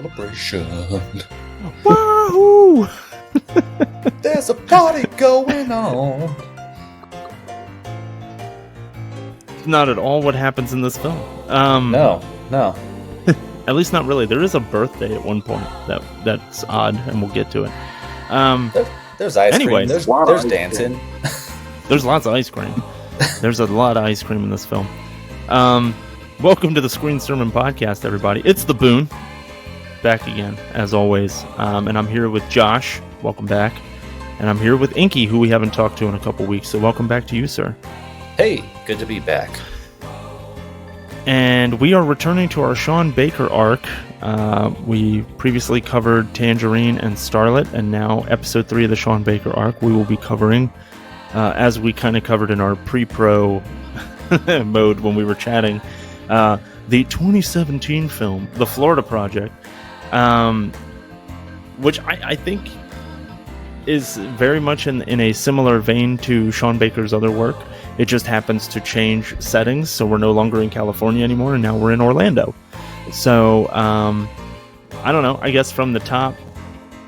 celebration. Wahoo! There's a party going on. Not at all what happens in this film. No. At least not really. There is a birthday at one point that's odd, and we'll get to it. There's ice Anyways, cream. There's dancing. There's lots of ice cream. There's a lot of ice cream in this film. Welcome to the Screen Sermon Podcast, everybody. It's the Boone. Back again, as always. And I'm here with Josh. Welcome back. And I'm here with Inky, who we haven't talked to in a couple weeks. So welcome back to you, sir. Hey, good to be back. And we are returning to our Sean Baker arc. We previously covered Tangerine and Starlet, and now episode 3 of the Sean Baker arc we will be covering, as we kind of covered in our pre-pro mode when we were chatting, the 2017 film, The Florida Project, which I think is very much in a similar vein to Sean Baker's other work. It just happens to change settings, so we're no longer in California anymore, and now we're in Orlando. So, I don't know, I guess from the top,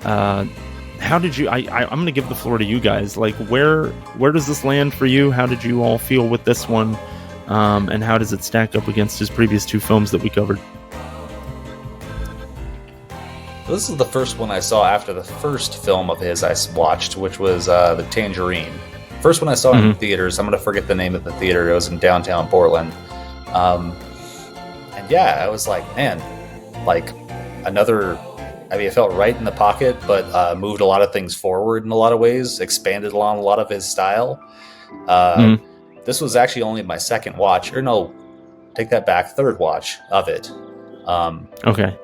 how did you... I'm going to give the floor to you guys. Like, where does this land for you? How did you all feel with this one? And how does it stack up against his previous 2 films that we covered? This is the first one I saw after the first film of his I watched, which was the Tangerine. First one I saw in theaters. I'm going to forget the name of the theater. It was in downtown Portland. And yeah, I was like, man, like another... I mean, it felt right in the pocket, but moved a lot of things forward in a lot of ways, expanded along a lot of his style. This was actually only my second watch, or no, take that back, third watch of it. Okay.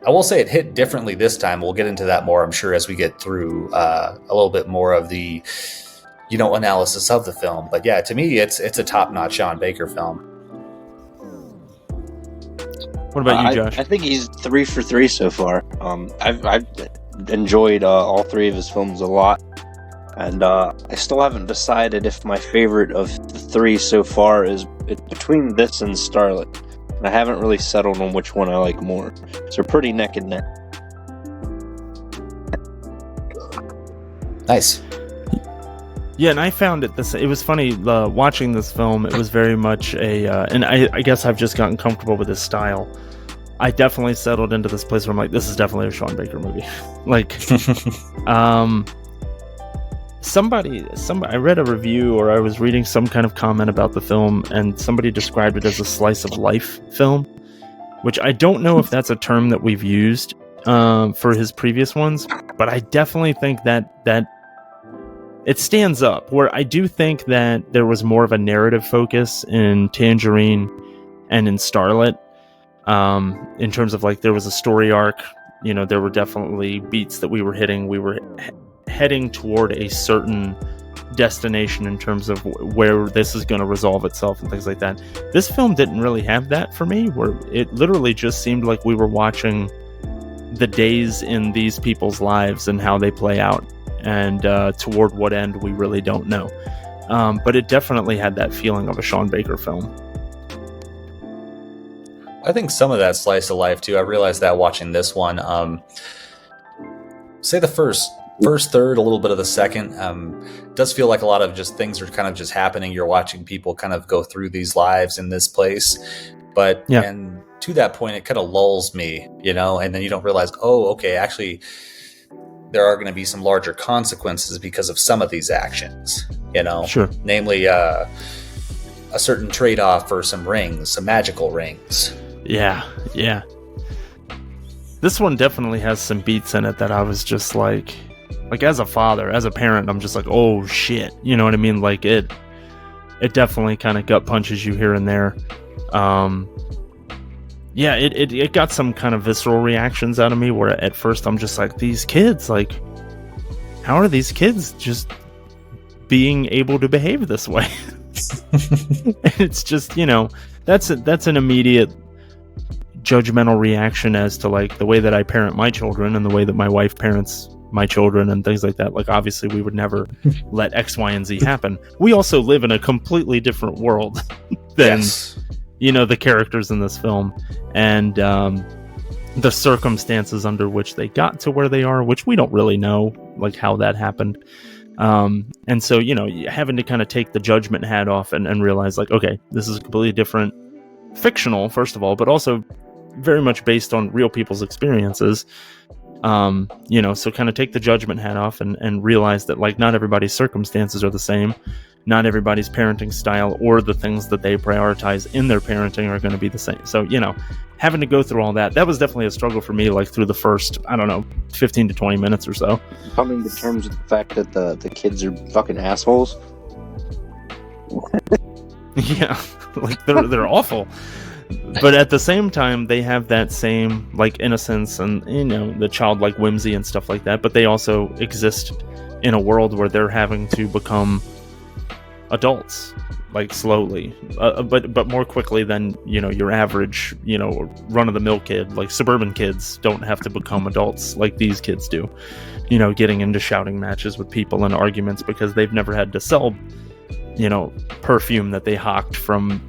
I will say it hit differently this time. We'll get into that more, I'm sure, as we get through a little bit more of the, analysis of the film. But yeah, to me, it's a top-notch Sean Baker film. What about you, Josh? I think he's 3 for 3 so far. I've enjoyed all 3 of his films a lot, and I still haven't decided if my favorite of the 3 so far is between this and Starlet. And I haven't really settled on which one I like more. So pretty neck and neck. Nice. Yeah, and I found it was funny watching this film. It was very much and I guess I've just gotten comfortable with his style. I definitely settled into this place where I'm like, this is definitely a Sean Baker movie. Like, somebody, I read a review, or I was reading some kind of comment about the film, and somebody described it as a slice of life film, which I don't know if that's a term that we've used for his previous ones, but I definitely think that it stands up, where I do think that there was more of a narrative focus in Tangerine and in Starlet, in terms of like there was a story arc. There were definitely beats that we were hitting. We were heading toward a certain destination in terms of where this is going to resolve itself and things like that. This film didn't really have that for me, where it literally just seemed like we were watching the days in these people's lives and how they play out. And toward what end, we really don't know. But it definitely had that feeling of a Sean Baker film. I think some of that slice of life, too. I realized that watching this one. Say the first third, a little bit of the second. Does feel like a lot of just things are kind of just happening. You're watching people kind of go through these lives in this place. But and to that point, it kind of lulls me, and then you don't realize, oh, okay, actually... there are going to be some larger consequences because of some of these actions, Sure. Namely, a certain trade-off for some rings, some magical rings. Yeah. This one definitely has some beats in it that I was just like as a father, as a parent, I'm just like, oh shit, you know what I mean? Like it definitely kind of gut punches you here and there. Yeah, it got some kind of visceral reactions out of me, where at first I'm just like, these kids, like, how are these kids just being able to behave this way? And it's just, that's an immediate judgmental reaction as to like the way that I parent my children and the way that my wife parents my children and things like that. Like, obviously we would never let X, Y, and Z happen. We also live in a completely different world than, the characters in this film. And the circumstances under which they got to where they are, which we don't really know, like how that happened. And so, having to kind of take the judgment hat off and realize, like, okay, this is a completely different, fictional, first of all, but also very much based on real people's experiences. So kind of take the judgment hat off and realize that, like, not everybody's circumstances are the same. Not everybody's parenting style or the things that they prioritize in their parenting are going to be the same. So, having to go through all that was definitely a struggle for me, like through the first, 15 to 20 minutes or so. Coming to terms with the fact that the kids are fucking assholes. Yeah, like they're awful. But at the same time, they have that same, like, innocence and, the childlike whimsy and stuff like that. But they also exist in a world where they're having to become adults, like, slowly, but more quickly than your average run-of-the-mill kid. Like, suburban kids don't have to become adults like these kids do, getting into shouting matches with people and arguments because they've never had to sell perfume that they hawked from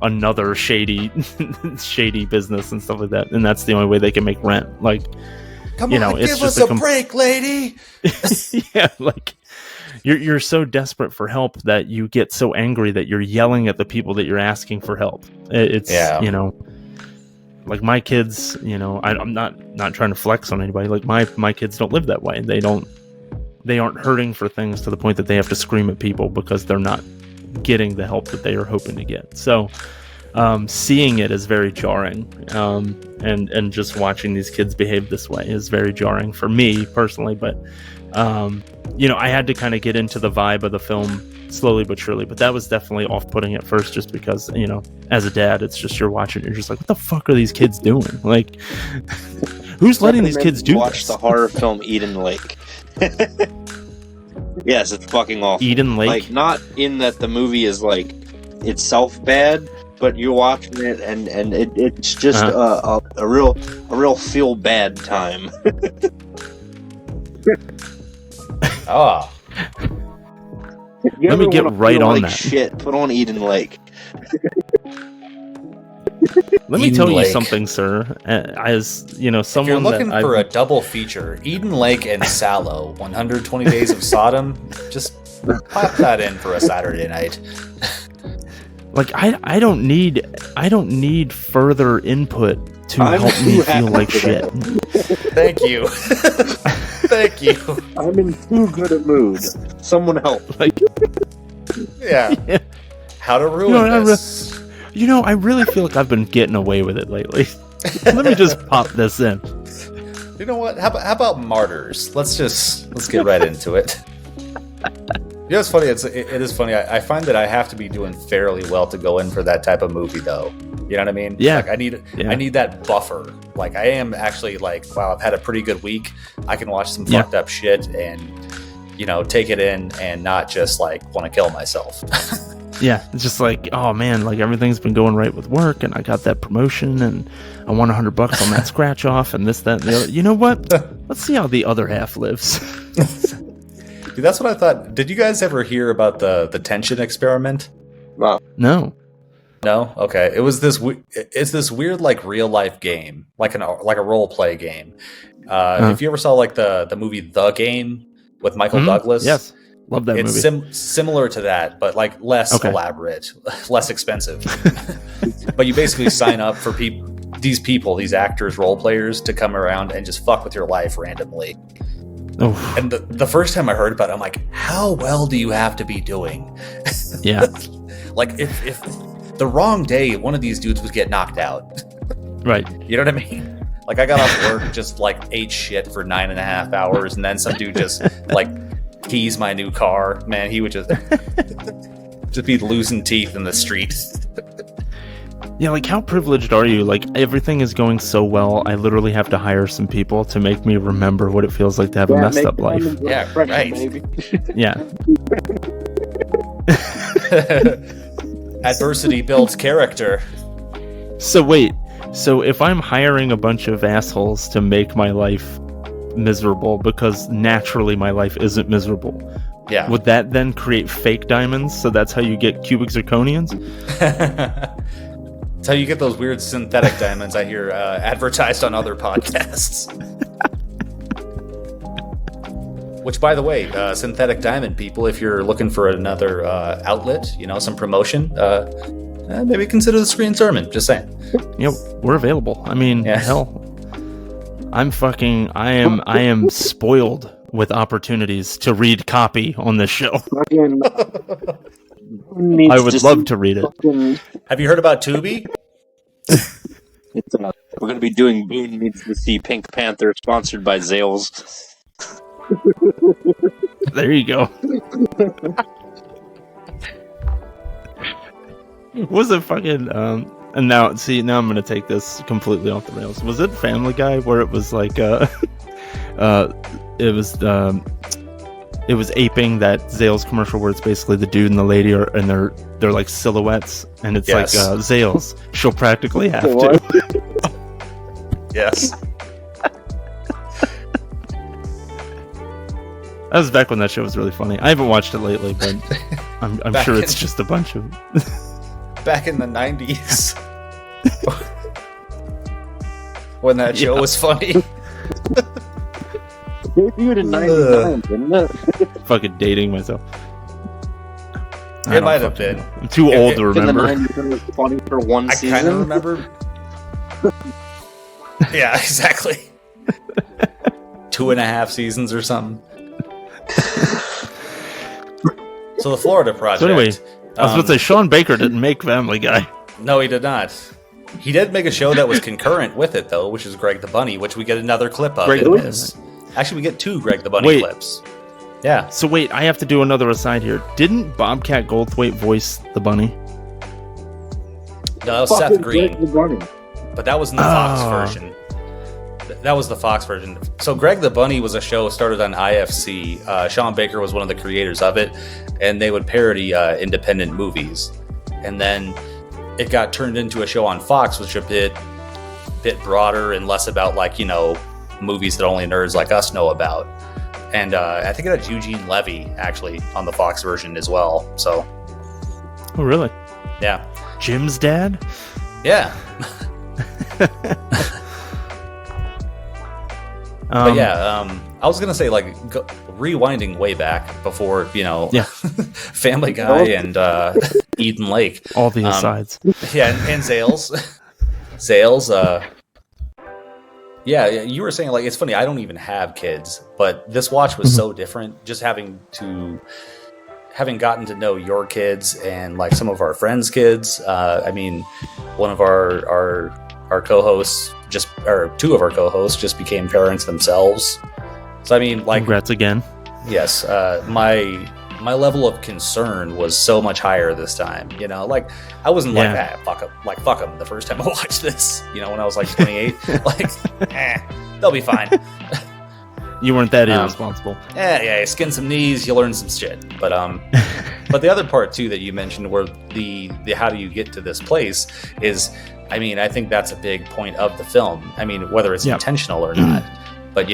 another shady business and stuff like that, and that's the only way they can make rent. Like, come on, it's give us a break, lady. Yeah, like, you're so desperate for help that you get so angry that you're yelling at the people that you're asking for help. It's like, my kids, I'm not trying to flex on anybody. Like, my kids don't live that way. They aren't hurting for things to the point that they have to scream at people because they're not getting the help that they are hoping to get. So seeing it is very jarring, and just watching these kids behave this way is very jarring for me personally. But I had to kind of get into the vibe of the film slowly but surely. But that was definitely off-putting at first, just because as a dad, it's just, you're watching, you're just like, what the fuck are these kids doing? Like, who's letting these kids do watch this? The horror film Eden Lake. Yes, it's fucking awful. Eden Lake? Like, not in that the movie is, like, itself bad, but you're watching it and it's just a real feel bad time. Oh. Let me get right on that. Shit, put on Eden Lake. Let me Eden tell you Lake. something, sir. As someone If you're looking that for a double feature, Eden Lake and Sallow, 120 Days of Sodom, just pop that in for a Saturday night. like, I don't need further input to I'm help me too feel happy like for shit. that. Thank you. Thank you. I'm in too good a mood. Someone help. Like, Yeah. yeah. How to ruin this. I really feel like I've been getting away with it lately. Let me just pop this in. You know what? How about Martyrs? Let's get right into it. It's funny. It is funny. I find that I have to be doing fairly well to go in for that type of movie, though. You know what I mean? Yeah. Like, I need that buffer. Like, I am actually like, wow, I've had a pretty good week. I can watch some fucked up shit and take it in and not just like want to kill myself. Yeah, it's just like, oh man, like, everything's been going right with work, and I got that promotion, and I won $100 on that scratch off, and this, that, and the other. You know what? Let's see how the other half lives. Dude, that's what I thought. Did you guys ever hear about the tension experiment? Wow. No. No? Okay. It's this weird, like, real life game, like a role play game. If you ever saw like the movie The Game with Michael Douglas, yes, love that it's movie. Similar to that, but like less elaborate, less expensive. But you basically sign up for these actors, role players, to come around and just fuck with your life randomly. Oh. And the first time I heard about it, I'm like, how well do you have to be doing? Yeah. Like, if the wrong day, one of these dudes would get knocked out. Right. You know what I mean? Like, I got off work, just like ate shit for 9.5 hours, and then some dude just like keys my new car. Man, he would just be losing teeth in the street. Yeah, like, how privileged are you? Like, everything is going so well, I literally have to hire some people to make me remember what it feels like to have a messed up life. Yeah, right. Yeah. Adversity builds character. So wait, so if I'm hiring a bunch of assholes to make my life miserable because naturally my life isn't miserable, Yeah. would that then create fake diamonds? So that's how you get cubic zirconians? That's how you get those weird synthetic diamonds I hear advertised on other podcasts. Which, by the way, synthetic diamond people, if you're looking for another outlet, some promotion, maybe consider the Screen Sermon. Just saying. We're available. I mean, hell, I am spoiled with opportunities to read copy on this show. I would love to read it. Have you heard about Tubi? We're going to be doing Boone Needs to See Pink Panther, sponsored by Zales. There you go. Was it fucking and now I'm gonna take this completely off the rails. Was it Family Guy where it was like it was aping that Zales commercial where it's basically the dude and the lady and they're like silhouettes, and it's like Zales, she'll practically have to. Yes. That was back when that show was really funny. I haven't watched it lately, but I'm sure it's just a bunch of... Back in the 90s. When that show was funny. Debuted in 99, didn't it? Fucking dating myself. It might have been. I'm too old to remember. In the 90s, it was funny for one season. I kind of remember. Yeah, exactly. 2.5 seasons or something. So the Florida Project. So anyway, I was going to say Sean Baker didn't make Family Guy. No, he did not. He did make a show that was concurrent with it, though, which is Greg the Bunny, which we get another clip of. Actually, we get 2 Greg the Bunny clips. Yeah. So wait, I have to do another aside here. Didn't Bobcat Goldthwait voice the bunny? No, that was Seth Green. But that was in the Fox version. That was the Fox version. So Greg the Bunny was a show started on IFC. Sean Baker was one of the creators of it, and they would parody independent movies. And then it got turned into a show on Fox, which was a bit broader and less about movies that only nerds like us know about. And I think it had Eugene Levy actually on the Fox version as well. So. Oh really? Yeah. Jim's dad? Yeah. But yeah, I was gonna say rewinding way back before Family Guy and Eden Lake, all the asides. Yeah, and Zales. Yeah, you were saying it's funny. I don't even have kids, but this watch was so different. Just having gotten to know your kids and some of our friends' kids. I mean, one of our co-hosts or 2 of our co-hosts just became parents themselves. So I mean, congrats again. Yes, my level of concern was so much higher this time. I wasn't fuck them the first time I watched this. When I was 28, they'll be fine. You weren't that irresponsible. Yeah, skin some knees, you learn some shit. But but the other part too that you mentioned, where the how do you get to this place is. I mean, I think that's a big point of the film. I mean, whether it's intentional or not. But,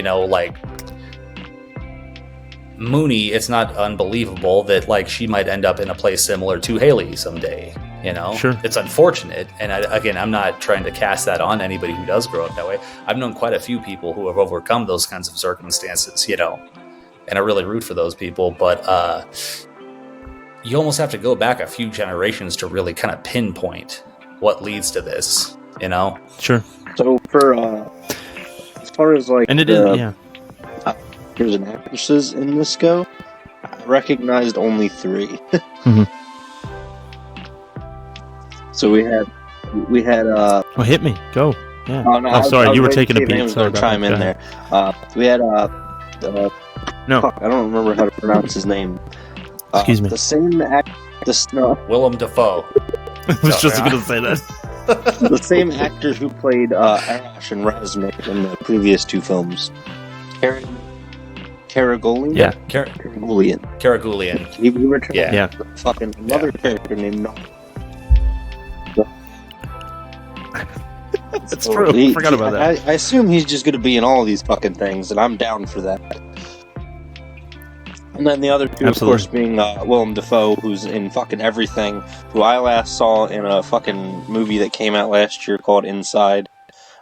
Mooney, it's not unbelievable that, she might end up in a place similar to Haley someday, Sure. It's unfortunate. And, I'm not trying to cast that on anybody who does grow up that way. I've known quite a few people who have overcome those kinds of circumstances, and I really root for those people. But you almost have to go back a few generations to really kind of pinpoint what leads to this, Sure. So for as far as and it is actors and actresses in this go, I recognized only 3. Mm-hmm. So we had oh, hit me, go. Yeah. Oh, no, sorry, you were taking a beat. Sorry, chime in there. We had no, fuck, I don't remember how to pronounce his name. Excuse me. The same actor, Willem Dafoe. I was just going to say that. The same actor who played Ash and Razmik in the previous 2 films. Karagolian? Yeah. Karagolian. He returned. Yeah. Fucking another character named Noah. That's true. I forgot about that. I assume he's just going to be in all of these fucking things, and I'm down for that. And then the other two, Absolutely. of course, being Willem Dafoe, who's in fucking everything, who I last saw in a fucking movie that came out last year called Inside,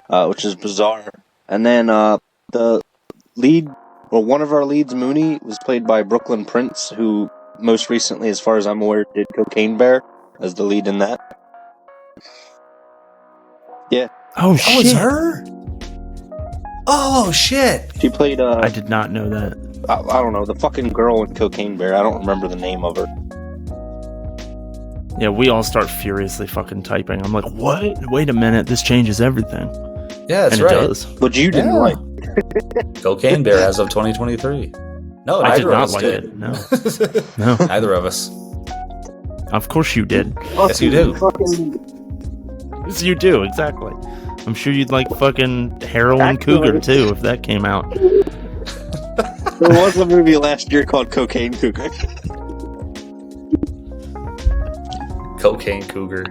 which is bizarre. And then the lead, well, one of our leads, Mooney, was played by Brooklyn Prince, who most recently, as far as I'm aware, did Cocaine Bear as the lead in that. Yeah. Oh, That shit. was her? Oh, shit. She played, I did not know that. I don't know, the fucking girl in Cocaine Bear. I don't remember the name of her. Yeah, we all start furiously fucking typing. I'm like, what? Wait a minute, this changes everything. Yeah, that's and right. it does. But you didn't Yeah. like. Cocaine Bear as of 2023. No, I neither did of not us like did. it. No. No. Neither of us. Of course you did. Yes, you do. Yes, you do, exactly. I'm sure you'd like fucking Heroin Actually- Cougar too if that came out. There was a movie last year called Cocaine Cougar. Cocaine Cougar.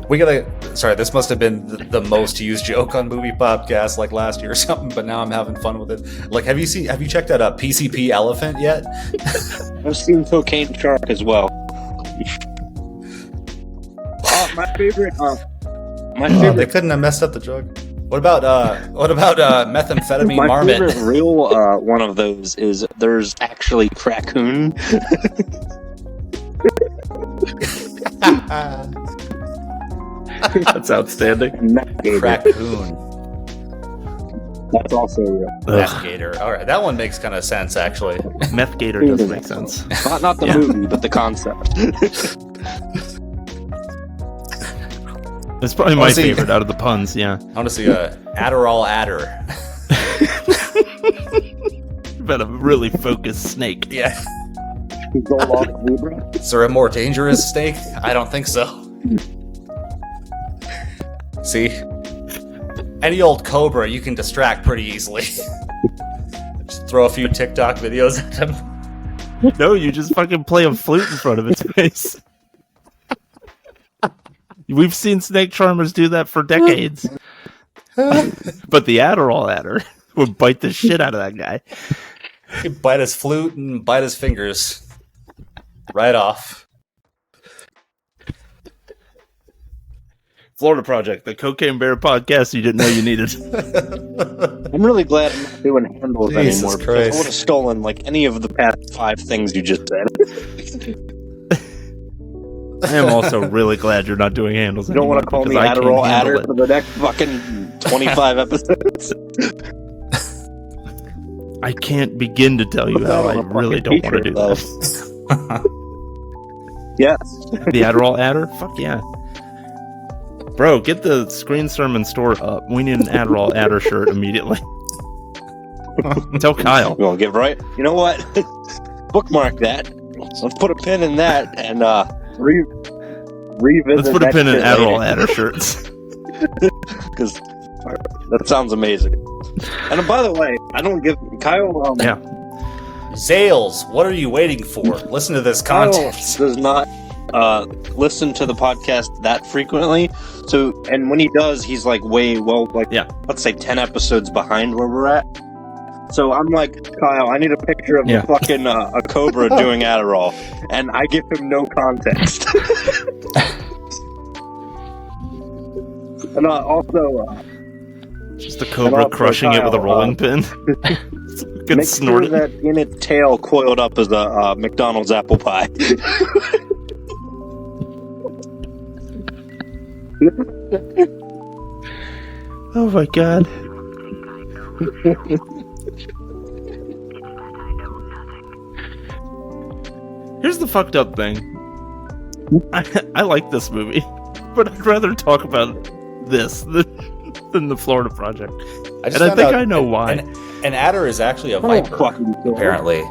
We gotta. Sorry, this must have been the most used joke on Movie Podcast like last year or something. But now I'm having fun with it. Like, have you checked out PCP Elephant yet? I've seen Cocaine Shark as well. My favorite. My They favorite. couldn't have messed up the drug. What about methamphetamine My marmot? favorite real one of those is there's actually Crackoon. That's outstanding. And Meth Gator. Raccoon. That's also real. Meth Gator. All right, that one makes kind of sense actually. Meth Gator does make sense. Not the Yeah. movie, but the concept. It's probably Oh, my see- favorite out of the puns, yeah. I want to see a Adderall Adder. But a really focused snake. Yeah. Zoloft Zebra. Is there a more dangerous snake? I don't think so. See? Any old cobra you can distract pretty easily. Just throw a few TikTok videos at him. No, you just fucking play a flute in front of its face. We've seen snake charmers do that for decades. But the Adderall adder would bite the shit out of that guy. He'd bite his flute and bite his fingers. Right off. Florida Project, the Cocaine Bear podcast you didn't know you needed. I'm really glad I'm not doing handles Jesus anymore. Because Christ. I would have stolen like any of the past 5 things you just said. I am also really glad you're not doing handles You don't anymore. want to call me because I can't Adderall handle Adder it. for the next fucking 25 episodes. I can't begin to tell you how I really don't want to do that. Yes. The Adderall adder? Fuck yeah. Bro, get the Screen Sermon store up. We need an Adderall adder shirt immediately. Tell Kyle. We'll get right. You know what? Bookmark that. Let's put a pin in that and revisit. Let's put a that pin in shit Adderall later. adder shirts. Because that sounds amazing. And by the way, I don't give Kyle. Yeah. Zales, what are you waiting for? Listen to this Kyle content. does not listen to the podcast that frequently. So, and when he does, he's like Yeah. let's say 10 episodes behind where we're at. So I'm like, Kyle, I need a picture of Yeah. the fucking a cobra doing Adderall, and I give him no context. And also, Just a cobra also, crushing it with a Kyle, rolling pin. Good make snort sure that in its tail coiled up is a McDonald's apple pie. Oh my god. Here's the fucked up thing. I like this movie, but I'd rather talk about this than the Florida Project. I And I think I know why. An adder is actually a viper, apparently.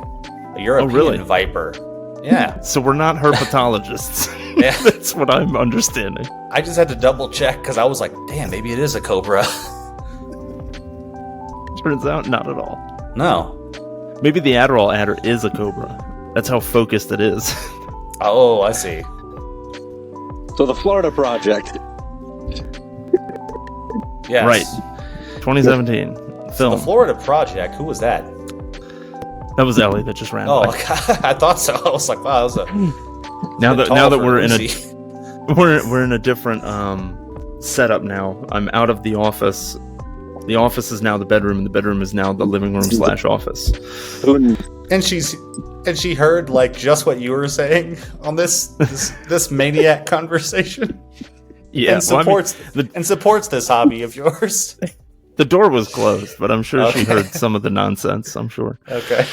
A European really? viper. Yeah. So we're not herpetologists. Yeah. That's what I'm understanding. I just had to double check because I was like, damn, maybe it is a cobra. Turns out, not at all. No. Maybe the Adderall adder is a cobra. That's how focused it is. Oh, I see. So the Florida Project. Yes. Right. 2017 So film. the Florida Project, who was that? That was Ellie that just ran by. I thought so. I was like, wow, that was a Now that we're in Lucy. we're in a different setup now. I'm out of the office. The office is now the bedroom, and the bedroom is now the living room / office. And she heard like just what you were saying on this maniac conversation. Yeah, and supports this hobby of yours. The door was closed, but I'm sure she heard some of the nonsense. I'm sure. Okay.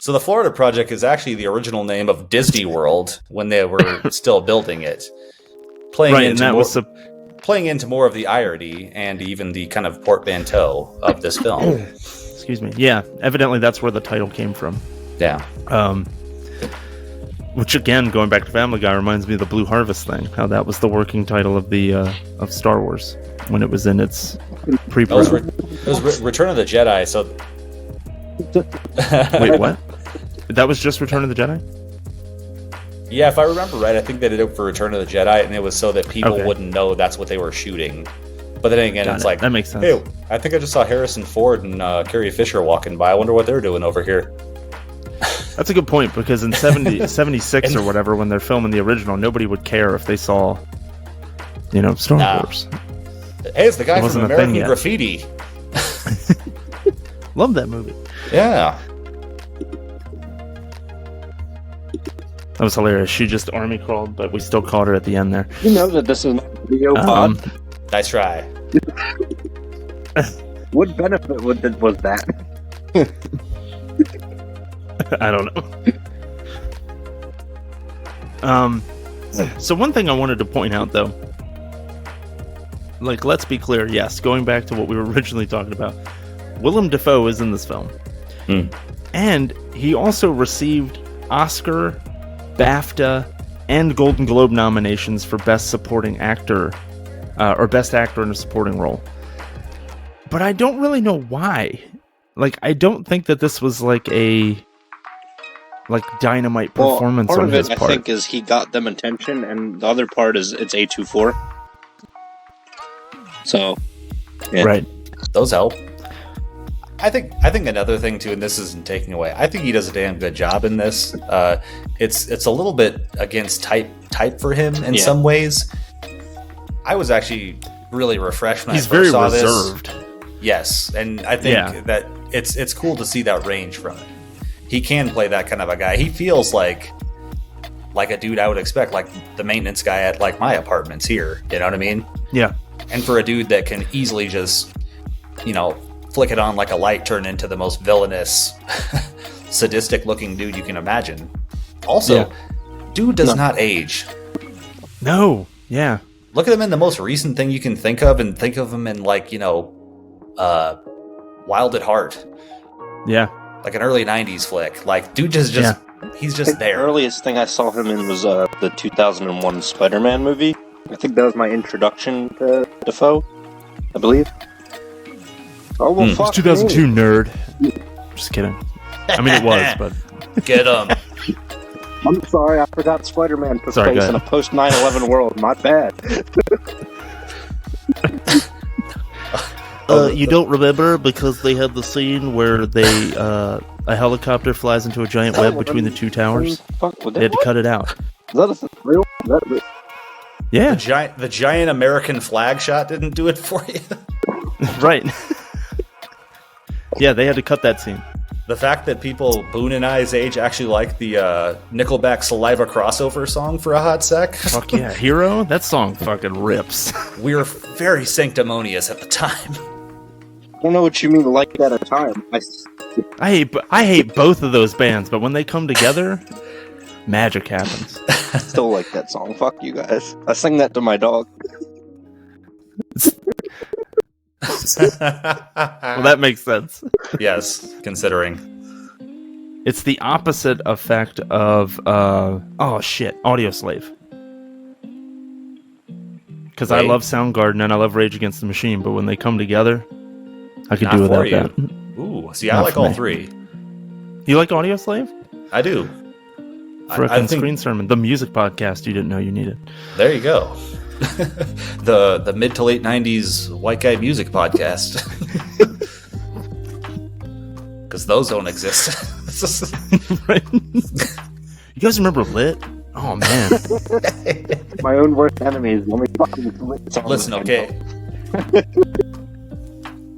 So the Florida Project is actually the original name of Disney World when they were still building it, playing into more of the irony and even the kind of portmanteau of this film. Excuse me. Yeah, evidently that's where the title came from. Yeah. Which again, going back to Family Guy, reminds me of the Blue Harvest thing. How that was the working title of the of Star Wars when it was in its pre-pro. It was Return of the Jedi. So wait, what? That was just Return of the Jedi? Yeah, if I remember right, I think they did it for Return of the Jedi, and it was so that people wouldn't know that's what they were shooting. But then again, it's like, that makes sense. Hey, I think I just saw Harrison Ford and Carrie Fisher walking by. I wonder what they're doing over here. That's a good point, because in 76 or whatever, when they're filming the original, nobody would care if they saw, Star Wars. Hey, it's the guy from American Graffiti. Love that movie. Yeah. That was hilarious. She just army crawled, but we still caught her at the end there. You know that this is not a video pod. Nice try. What benefit was that? I don't know. So one thing I wanted to point out, though, like, let's be clear. Yes, going back to what we were originally talking about, Willem Dafoe is in this film, and he also received Oscar, BAFTA, and Golden Globe nominations for Best Supporting Actor, or Best Actor in a Supporting Role. But I don't really know why. Like, I don't think that this was like a dynamite performance on his part. I think is he got them attention, and the other part is it's A24. So, yeah. Right, those help. I think another thing too, and this isn't taking away, I think he does a damn good job in this. It's a little bit against type for him in some ways. I was actually really refreshed when I first saw this. He's very reserved. Yes, and I think that it's cool to see that range from him. He can play that kind of a guy. He feels like a dude I would expect, like the maintenance guy at like my apartments here. You know what I mean? Yeah. And for a dude that can easily just, flick it on like a light, turn into the most villainous, sadistic looking dude you can imagine. Also, dude does not age. No. Yeah. Look at him in the most recent thing you can think of, and think of him in like, Wild at Heart. Yeah. Like an early 90s flick. Like, dude he's just there. The earliest thing I saw him in was the 2001 Spider-Man movie. I think that was my introduction to Dafoe, I believe. Oh, well, fuck 2002, me. Nerd. Just kidding. I mean, it was, but... Get him. I'm sorry, I forgot Spider-Man took place in a post 9/11 world. My bad. You don't remember because they had the scene where they a helicopter flies into a giant web between the two towers. They had to cut it out. Is that real? Yeah. The giant American flag shot didn't do it for you. Right. Yeah, they had to cut that scene. The fact that people Boone and I's age actually like the Nickelback Saliva crossover song for a hot sec. Fuck yeah, Hero? That song fucking rips. We were very sanctimonious at the time. I don't know what you mean like that at a time. I hate both of those bands, but when they come together, magic happens. I still like that song. Fuck you guys. I sing that to my dog. Well, that makes sense. Yes, considering. It's the opposite effect of, Audioslave. Because I love Soundgarden and I love Rage Against the Machine, but when they come together, I could do without that. Ooh, see, I like all three. You like Audioslave? I do. Frickin' Screen Sermon, the music podcast you didn't know you needed. There you go. the mid to late 90s white guy music podcast. because those don't exist. Right? You guys remember Lit? Oh man. My own worst enemy is only fucking Listen, okay.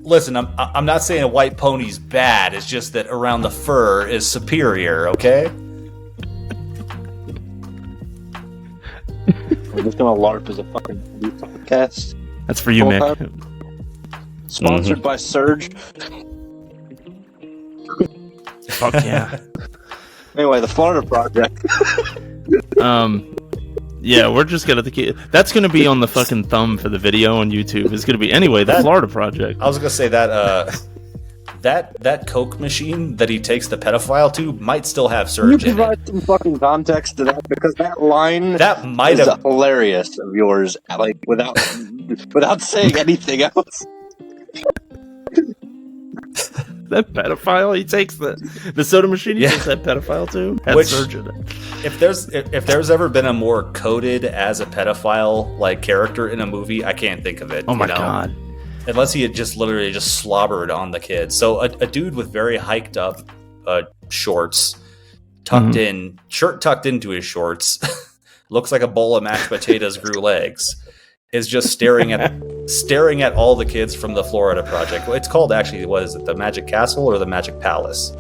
Listen, I'm not saying a white pony's bad. It's just that around the fur is superior. Okay. We're just gonna LARP as a fucking podcast. That's for you, Mick. Sponsored by Surge. Fuck yeah. Anyway, the Florida Project. Yeah, we're just gonna. That's gonna be on the fucking thumb for the video on YouTube. It's gonna be anyway. The Florida Project. I was gonna say that that Coke machine that he takes the pedophile to might still have Surge You in it. provide some fucking context to that because that line That might is have. hilarious of yours. Like without saying anything else. That pedophile. He takes the soda machine. He Yeah. takes that pedophile too. Had Which- Surge in it. If there's ever been a more coded as a pedophile like character in a movie, I can't think of it. Oh my you know? god. Unless he had just literally just slobbered on the kid. So a dude with very hiked up shorts, shirt tucked into his shorts, looks like a bowl of mashed potatoes grew legs, is just staring at all the kids from the Florida Project. It's called actually, what is it, the Magic Castle or the Magic Palace?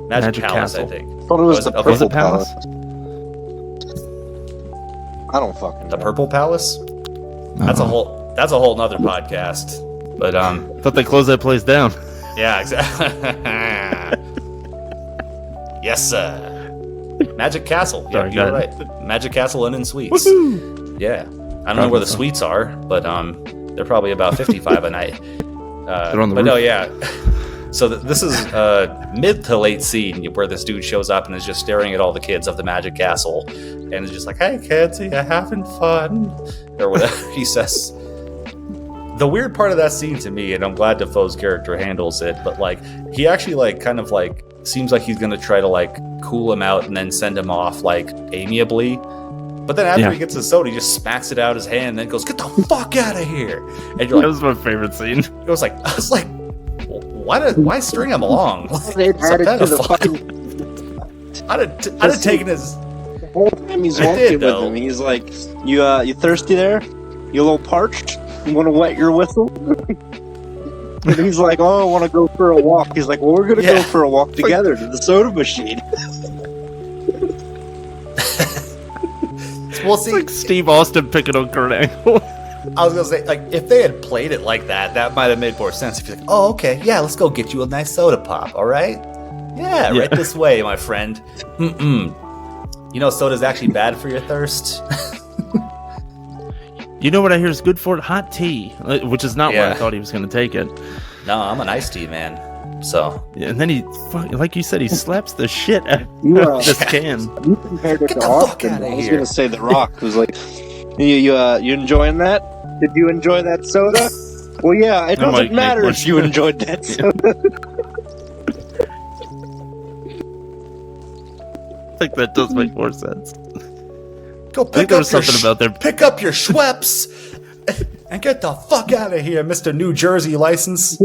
Magic Palace, Castle. I think. I thought it was the Okay. Was Purple it Palace? I don't fucking The know. Purple Palace? That's a whole nother podcast. But Thought they closed that place down. yeah, exactly. Yes, sir. Magic Castle. Yeah, Sorry, you're go right. Magic Castle Inn and Suites. Yeah, I don't know where the suites are, but they're probably about 55 a night. They're on the but roof. no, yeah. So this is mid to late scene where this dude shows up and is just staring at all the kids of the Magic Castle, and is just like, "Hey kids, are you having fun?" or whatever he says. The weird part of that scene to me, and I'm glad Defoe's character handles it, but like he actually like kind of like seems like he's gonna try to like cool him out and then send him off like amiably. But then after he gets his soda, he just smacks it out his hand and then goes, "Get the fuck out of here!" And you're That like, was my favorite scene. I was like, why string him along? They It's a added to the pedophile. fucking I'd have taken his. the whole time he's I walking did, with though. him. He's like, "You thirsty there? You a little parched? You want to wet your whistle?" And he's like, "Oh, I want to go for a walk." He's like, "Well, we're gonna go Yeah. for a walk together to the soda machine." Well, It's like Steve Austin picking on Kurt Angle. I was gonna say, like, if they had played it like that, that might have made more sense. If you're like, "Oh, okay, yeah, let's go get you a nice soda pop, all right? Yeah, right this way, my friend." You know, soda's actually bad for your thirst. You know what I hear is good for it? Hot tea, which is not where I Yeah. thought he was going to take it. No, I'm an iced tea man. So And then like you said, he slaps the shit out You, of this can. You compared it Get to the fuck Austin. outta I was here. gonna say The Rock was like, "You enjoying that? Did you enjoy that soda?" Well, yeah. It That might doesn't make matter more if you sense. enjoyed that soda. I think that does make more sense. go I think pick there up was your something about their. pick up your Schweppes and get the fuck out of here, Mr. New Jersey license.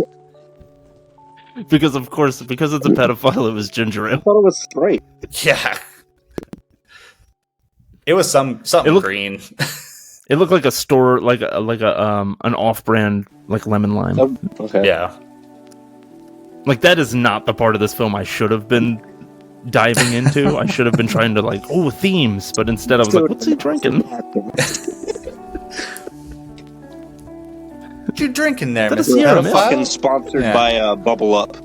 Because of course, because it's a pedophile, it was ginger I ale. thought it was straight. Yeah, it was something It looked- green. It looked like a store, like a an off-brand like lemon lime. Oh, okay. Yeah. Like that is not the part of this film I should have been diving into. I should have been trying to like, themes, but instead I was like, what's he drinking? What you drinking there, That is Mr. Sierra, We're man. fucking Pedophile? sponsored Yeah. by Bubble Up.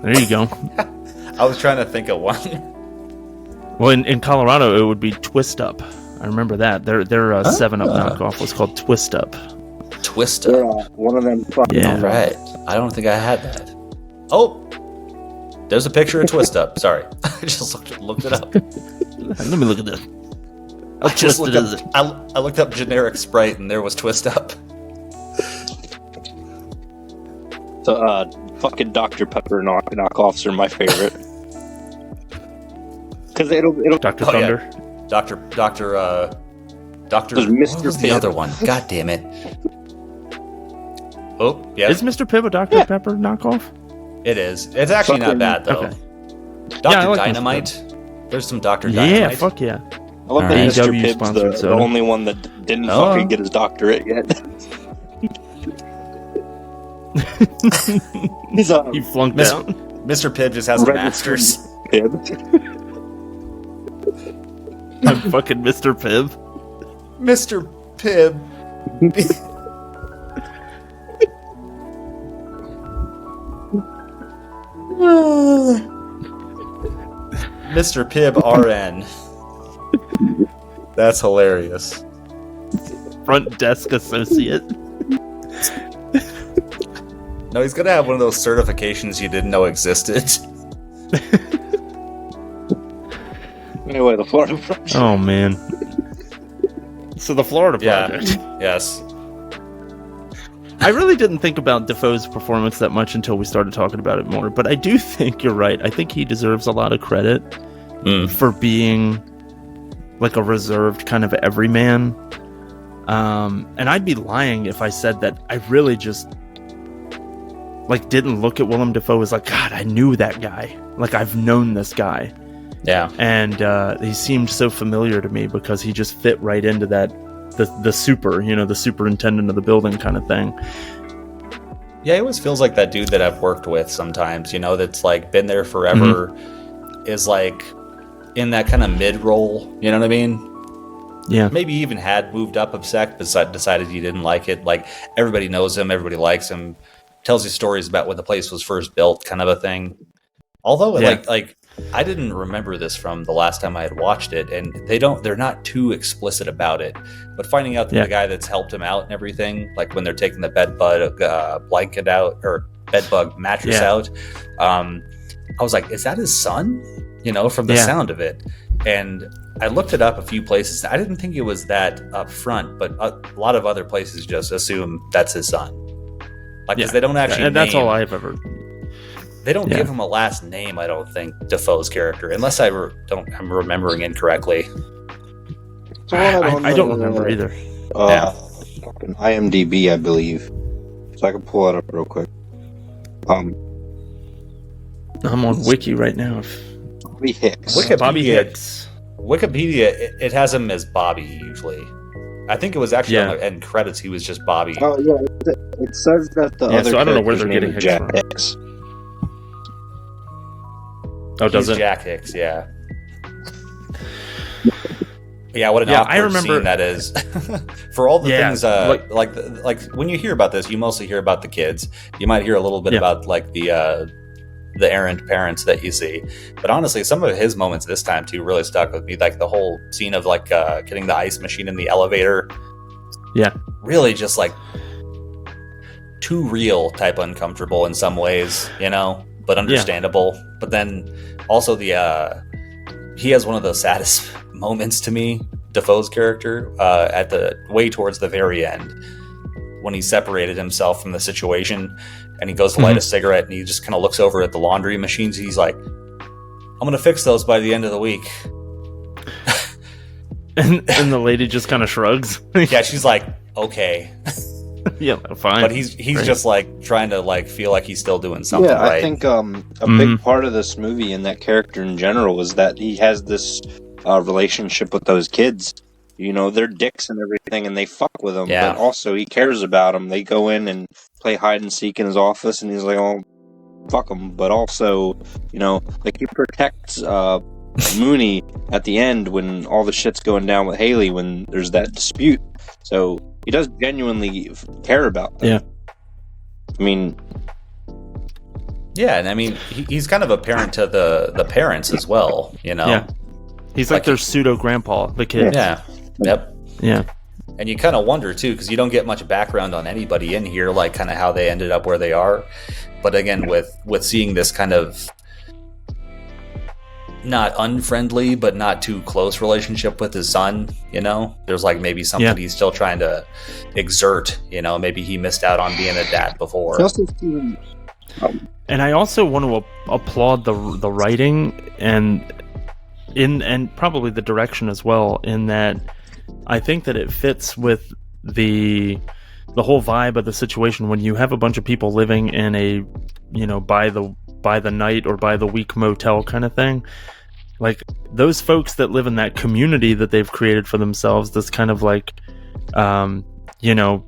There you go. I was trying to think of one. Well, in Colorado, it would be Twist Up. I remember that. Their 7-Up knockoff was called Twist Up. Twist They're up. one of them fucking. Yeah. Right. I don't think I had that. Oh, there's a picture of Twist Up. Sorry, I just looked it up. Let me look at this. How I just twisted looked is it? up. I looked up generic Sprite, and there was Twist Up. So, fucking Dr. Pepper knockoffs are my favorite. Because it'll Dr. Oh, yeah. Thunder. Doctor. There's Mr. What was the Pibb. other one? God damn it. Oh, yeah. Is Mr. Pibb a Dr. Pepper knockoff? It is. It's actually not bad, though. Okay. Dr. Yeah, I like Dynamite. There's some Dr. Dynamite. Yeah, fuck yeah. I love that Alright. Mr. AEW Pibb's sponsored the soda. only one that didn't fucking get his doctorate yet. He's He flunked Mis- out. Mr. Pibb just has a master's. Pibb. I'm fucking Mr. Pibb. Mr. Pibb. Mr. Pibb RN. That's hilarious. Front desk associate. No, he's gonna have one of those certifications you didn't know existed. Anyway, the Florida Project. Oh man. So the Florida Yeah. Project. Yes. I really didn't think about Defoe's performance that much until we started talking about it more, but I do think you're right. I think he deserves a lot of credit for being like a reserved kind of everyman. And I'd be lying if I said that I really just like didn't look at Willem Dafoe as like, God, I knew that guy. Like I've known this guy. Yeah. And he seemed so familiar to me because he just fit right into that the super, the superintendent of the building kind of thing. Yeah, it always feels like that dude that I've worked with sometimes, that's like been there forever, is like in that kind of mid role, you know what I mean? Yeah. Maybe even had moved up a sec, but decided he didn't like it. Like everybody knows him, everybody likes him, tells you stories about when the place was first built, kind of a thing. Although, like I didn't remember this from the last time I had watched it, and they're not too explicit about it. But finding out that the guy that's helped him out and everything, like when they're taking the bedbug blanket out or bedbug mattress out, I was like, is that his son? From the sound of it. And I looked it up a few places. I didn't think it was that up front, but a lot of other places just assume that's his son. Like, because they don't actually and that's all I've ever... They don't give him a last name, I don't think, Defoe's character, unless I'm remembering incorrectly. I don't remember either. Fucking IMDb, I believe. So I can pull it up real quick. I'm on Wiki right now. Bobby Hicks. Bobby Hicks. Wikipedia, it has him as Bobby usually. I think it was actually on the end credits. He was just Bobby. Oh yeah, it says that the other. So I don't know where they're getting Jack Hicks from. Hicks. Oh, does it? Jack Hicks, yeah. Yeah, what an awkward scene that is. For all the things, like when you hear about this, you mostly hear about the kids. You might hear a little bit about like the errant parents that you see. But honestly, some of his moments this time too really stuck with me. Like the whole scene of like getting the ice machine in the elevator. Yeah. Really just like too real type uncomfortable in some ways, but understandable. Yeah. But then also he has one of the saddest moments to me, Defoe's character, at the way towards the very end when he separated himself from the situation and he goes to light a cigarette and he just kind of looks over at the laundry machines. He's like, I'm going to fix those by the end of the week. and the lady just kind of shrugs. Yeah, she's like, okay. Yeah, fine. But he's just like trying to like feel like he's still doing something right. I think a big part of this movie and that character in general is that he has this relationship with those kids. They're dicks and everything, and they fuck with him. Yeah. But also, he cares about them. They go in and play hide and seek in his office, and he's like, "Oh, fuck them." But also, like he protects Mooney at the end when all the shit's going down with Haley when there's that dispute. So he does genuinely care about them. Yeah. I mean, yeah, and I mean he's kind of a parent to the parents as well. Yeah. He's like their pseudo grandpa, the kid. Yeah. Yep. Yeah. And you kind of wonder too, because you don't get much background on anybody in here, like kind of how they ended up where they are. But again, with seeing this kind of not unfriendly, but not too close relationship with his son, there's like maybe something he's still trying to exert. Maybe he missed out on being a dad before. And I also want to applaud the writing and probably the direction as well, in that I think that it fits with the the whole vibe of the situation when you have a bunch of people living in a, you know, by the night or by the week motel kind of thing. Like those folks that live in that community that they've created for themselves, this kind of like, you know,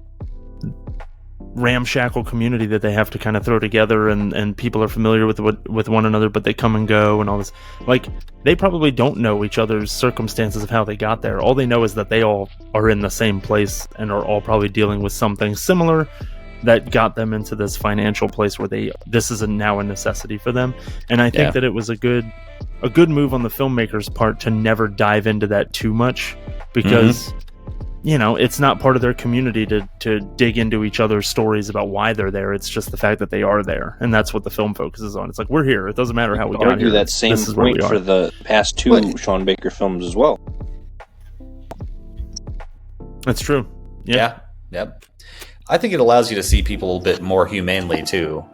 ramshackle community that they have to kind of throw together, and people are familiar with one another, but they come and go and all this. Like they probably don't know each other's circumstances of how they got there. All they know is that they all are in the same place and are all probably dealing with something similar that got them into this financial place where this is now a necessity for them. And I think that it was a good move on the filmmaker's part to never dive into that too much, because you know, it's not part of their community to dig into each other's stories about why they're there. It's just the fact that they are there, and that's what the film focuses on. It's like, we're here. It doesn't matter how we got here. That same point for the past two Sean Baker films as well. That's true. Yeah. Yep. I think it allows you to see people a bit more humanely too,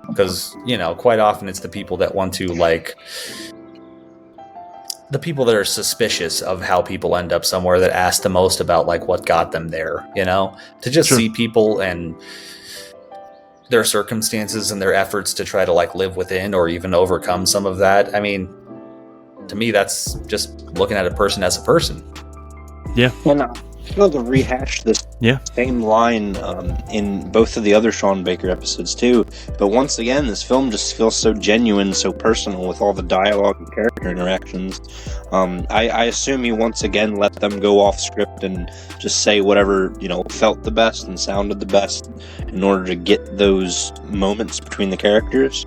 because, you know, quite often it's the people that want to, like, the people that are suspicious of how people end up somewhere that ask the most about, like, what got them there, you know, to just see people and their circumstances and their efforts to try to, like, live within or even overcome some of that. I mean, to me, that's just looking at a person as a person. Yeah. And I feel to rehash this same line in both of the other Sean Baker episodes too, but once again this film just feels so genuine, so personal with all the dialogue and character interactions. I assume he once again let them go off script and just say whatever, you know, felt the best and sounded the best in order to get those moments between the characters.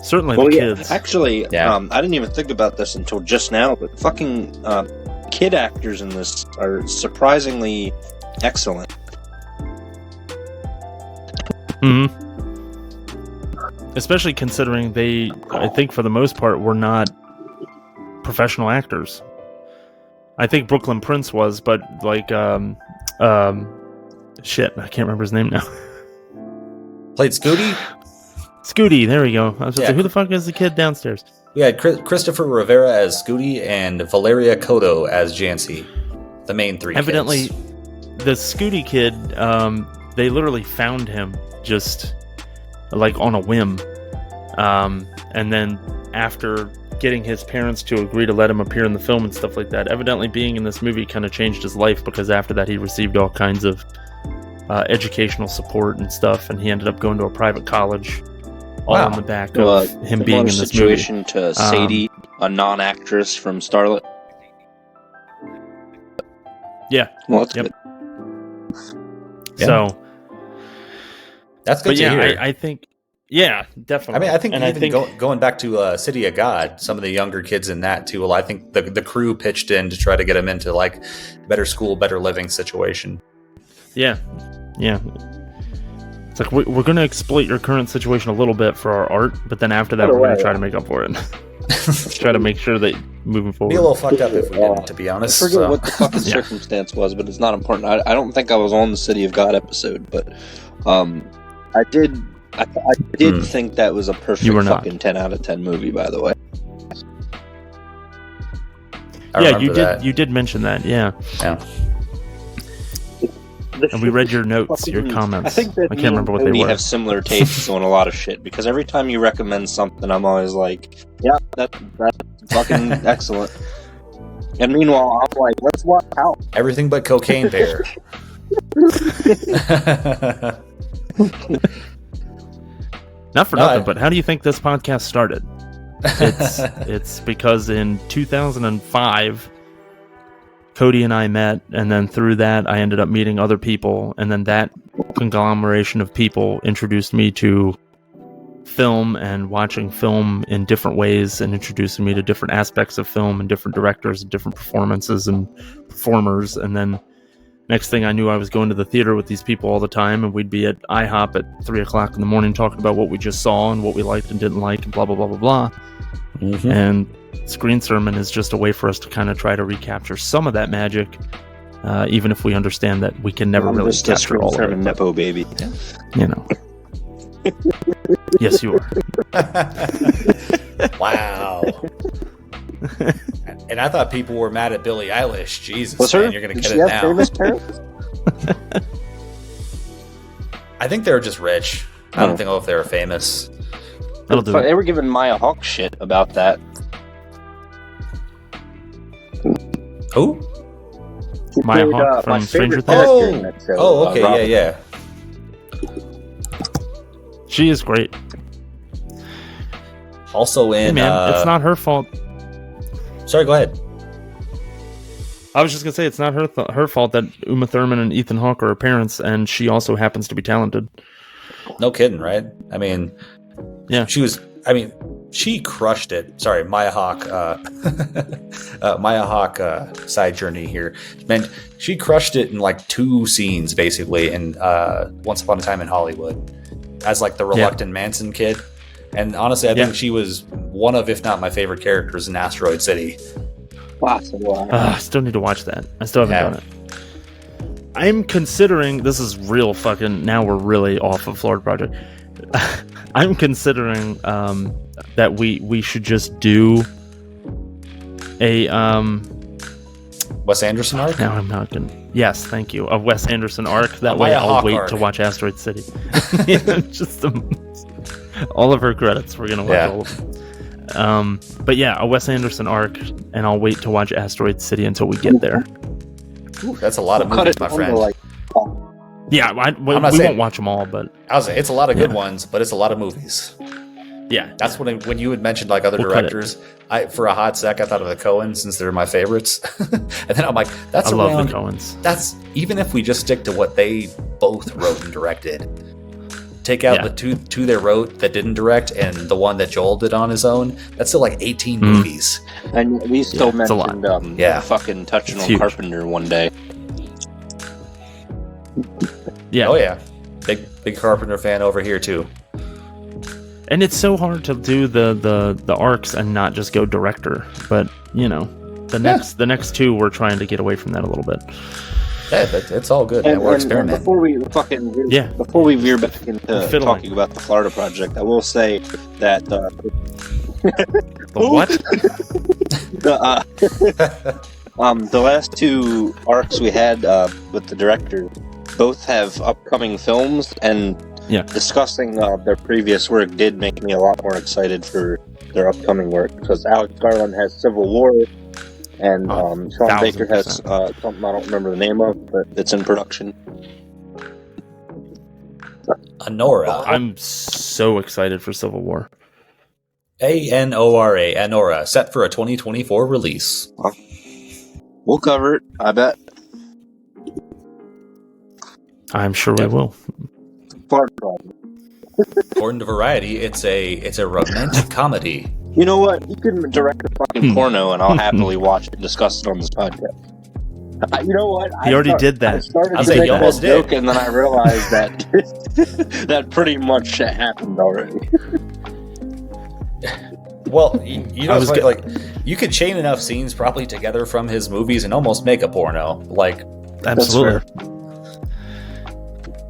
Certainly the kids. Actually, I didn't even think about this until just now, but fucking kid actors in this are surprisingly excellent. Mm-hmm. Especially considering they, I think for the most part, were not professional actors. I think Brooklyn Prince was, but like, shit, I can't remember his name now. Played Scooty? Scooty, there we go. I was just like, who the fuck is the kid downstairs? We had Christopher Rivera as Scooty and Valeria Cotto as Jancy, the main three Evidently, kids. The Scooty kid, they literally found him just like on a whim. And then after getting his parents to agree to let him appear in the film and stuff like that, evidently being in this movie kind of changed his life, because after that he received all kinds of educational support and stuff, and he ended up going to a private college. All on the back of him being in this situation movie. To Sadie, a non-actress from Starlet. Yeah. Well, that's good. So that's good to hear. I think, definitely. I mean, I think going back to City of God, some of the younger kids in that too. Well, I think the crew pitched in to try to get them into like better school, better living situation. Yeah. It's like, we're going to exploit your current situation a little bit for our art, but then after that, we're going to try to make up for it. Try to make sure that moving forward. Be a little fucked up if we didn't, to be honest. I forget what the fucking circumstance was, but it's not important. I don't think I was on the City of God episode, but I did think that was a perfect fucking 10 out of 10 movie, by the way. You did mention that, yeah. And we read your notes, your comments. I think that I can't remember what they were. We have similar tastes on a lot of shit, because every time you recommend something, I'm always like, yeah, that's fucking excellent. And meanwhile, I'm like, let's watch out. Everything but Cocaine Bear. Not for nothing, but how do you think this podcast started? It's because in 2005... Cody and I met, and then through that I ended up meeting other people, and then that conglomeration of people introduced me to film and watching film in different ways, and introducing me to different aspects of film and different directors and different performances and performers. And then next thing I knew, I was going to the theater with these people all the time, and we'd be at IHOP at 3 o'clock in the morning talking about what we just saw and what we liked and didn't like and blah, blah, blah, blah, blah. Mm-hmm. And Screen Sermon is just a way for us to kind of try to recapture some of that magic, even if we understand that we can never really capture all of it. Nepo baby. You know. Yes, you are. Wow. And I thought people were mad at Billie Eilish. Jesus, Was man, her? you're gonna Did get she it have now. famous parents? I think they were just rich. I don't know if they were famous. That'll do They it. were giving Maya Hawke shit about that. Who? She Maya played, Hawke from my Stranger favorite Things? character in that show, Oh, okay, Robin. yeah. She is great. Also in. Hey, man, it's not her fault. Sorry, go ahead. I was just gonna say it's not her fault that Uma Thurman and Ethan Hawke are her parents, and she also happens to be talented. No kidding, right? I mean, Yeah. she crushed it. Sorry, Maya Hawke. Maya Hawke side journey here. Man, she crushed it in like 2 scenes basically in Once Upon a Time in Hollywood as like the reluctant Manson kid. And honestly, I think she was one of, if not my favorite characters in Asteroid City. Possible. I still need to watch that. I still haven't done it. I'm considering, this is real fucking, now we're really off of Florida Project. I'm considering that we should just do a Wes Anderson arc? now I'm not gonna, yes, thank you, a Wes Anderson arc. That A way Maya I'll Hawke wait arc. to watch Asteroid City. Just all of her credits, we're gonna watch all of them. But yeah, a Wes Anderson arc, and I'll wait to watch Asteroid City until we get there. Ooh, that's a lot of Cut movies, it my down to, friend. like, Yeah, we not saying- won't watch them all, but I was saying, it's a lot of good ones, but it's a lot of movies. yeah, That's when you had mentioned like other We'll cut it. directors. For a hot sec, I thought of the Coens since they're my favorites, and then I'm like, that's I around. love the Coens. That's even if we just stick to what they both wrote and directed. Take out the two they wrote that didn't direct, and the one that Joel did on his own. That's still like 18 movies. And we still it's a lot. mentioned fucking touching It's on huge. Carpenter one day. Yeah. Oh yeah, big Carpenter fan over here too. And it's so hard to do the arcs and not just go director. But you know, the next 2 we're trying to get away from that a little bit. Yeah, it's all good. Man. We're experimenting. Before we fucking before we veer back into Fiddling. talking about the Florida Project, I will say that The what? the last 2 arcs we had with the director both have upcoming films, and discussing their previous work did make me a lot more excited for their upcoming work, because Alex Garland has Civil War, and Sean Baker has something I don't remember the name of, but it's in production. Anora. I'm so excited for Civil War. Anora. Anora. Set for a 2024 release. We'll cover it, I bet. I'm sure we will. Florida Project. According to Variety, it's a romantic comedy. You know what? You can direct a fucking porno, and I'll happily watch it and discuss it on this podcast. You know what? He already did that. I started I was to like, make you almost that joke, did. and then I realized that that pretty much happened already. Well, you know, I was it's like you could chain enough scenes probably together from his movies and almost make a porno. Like, Absolutely.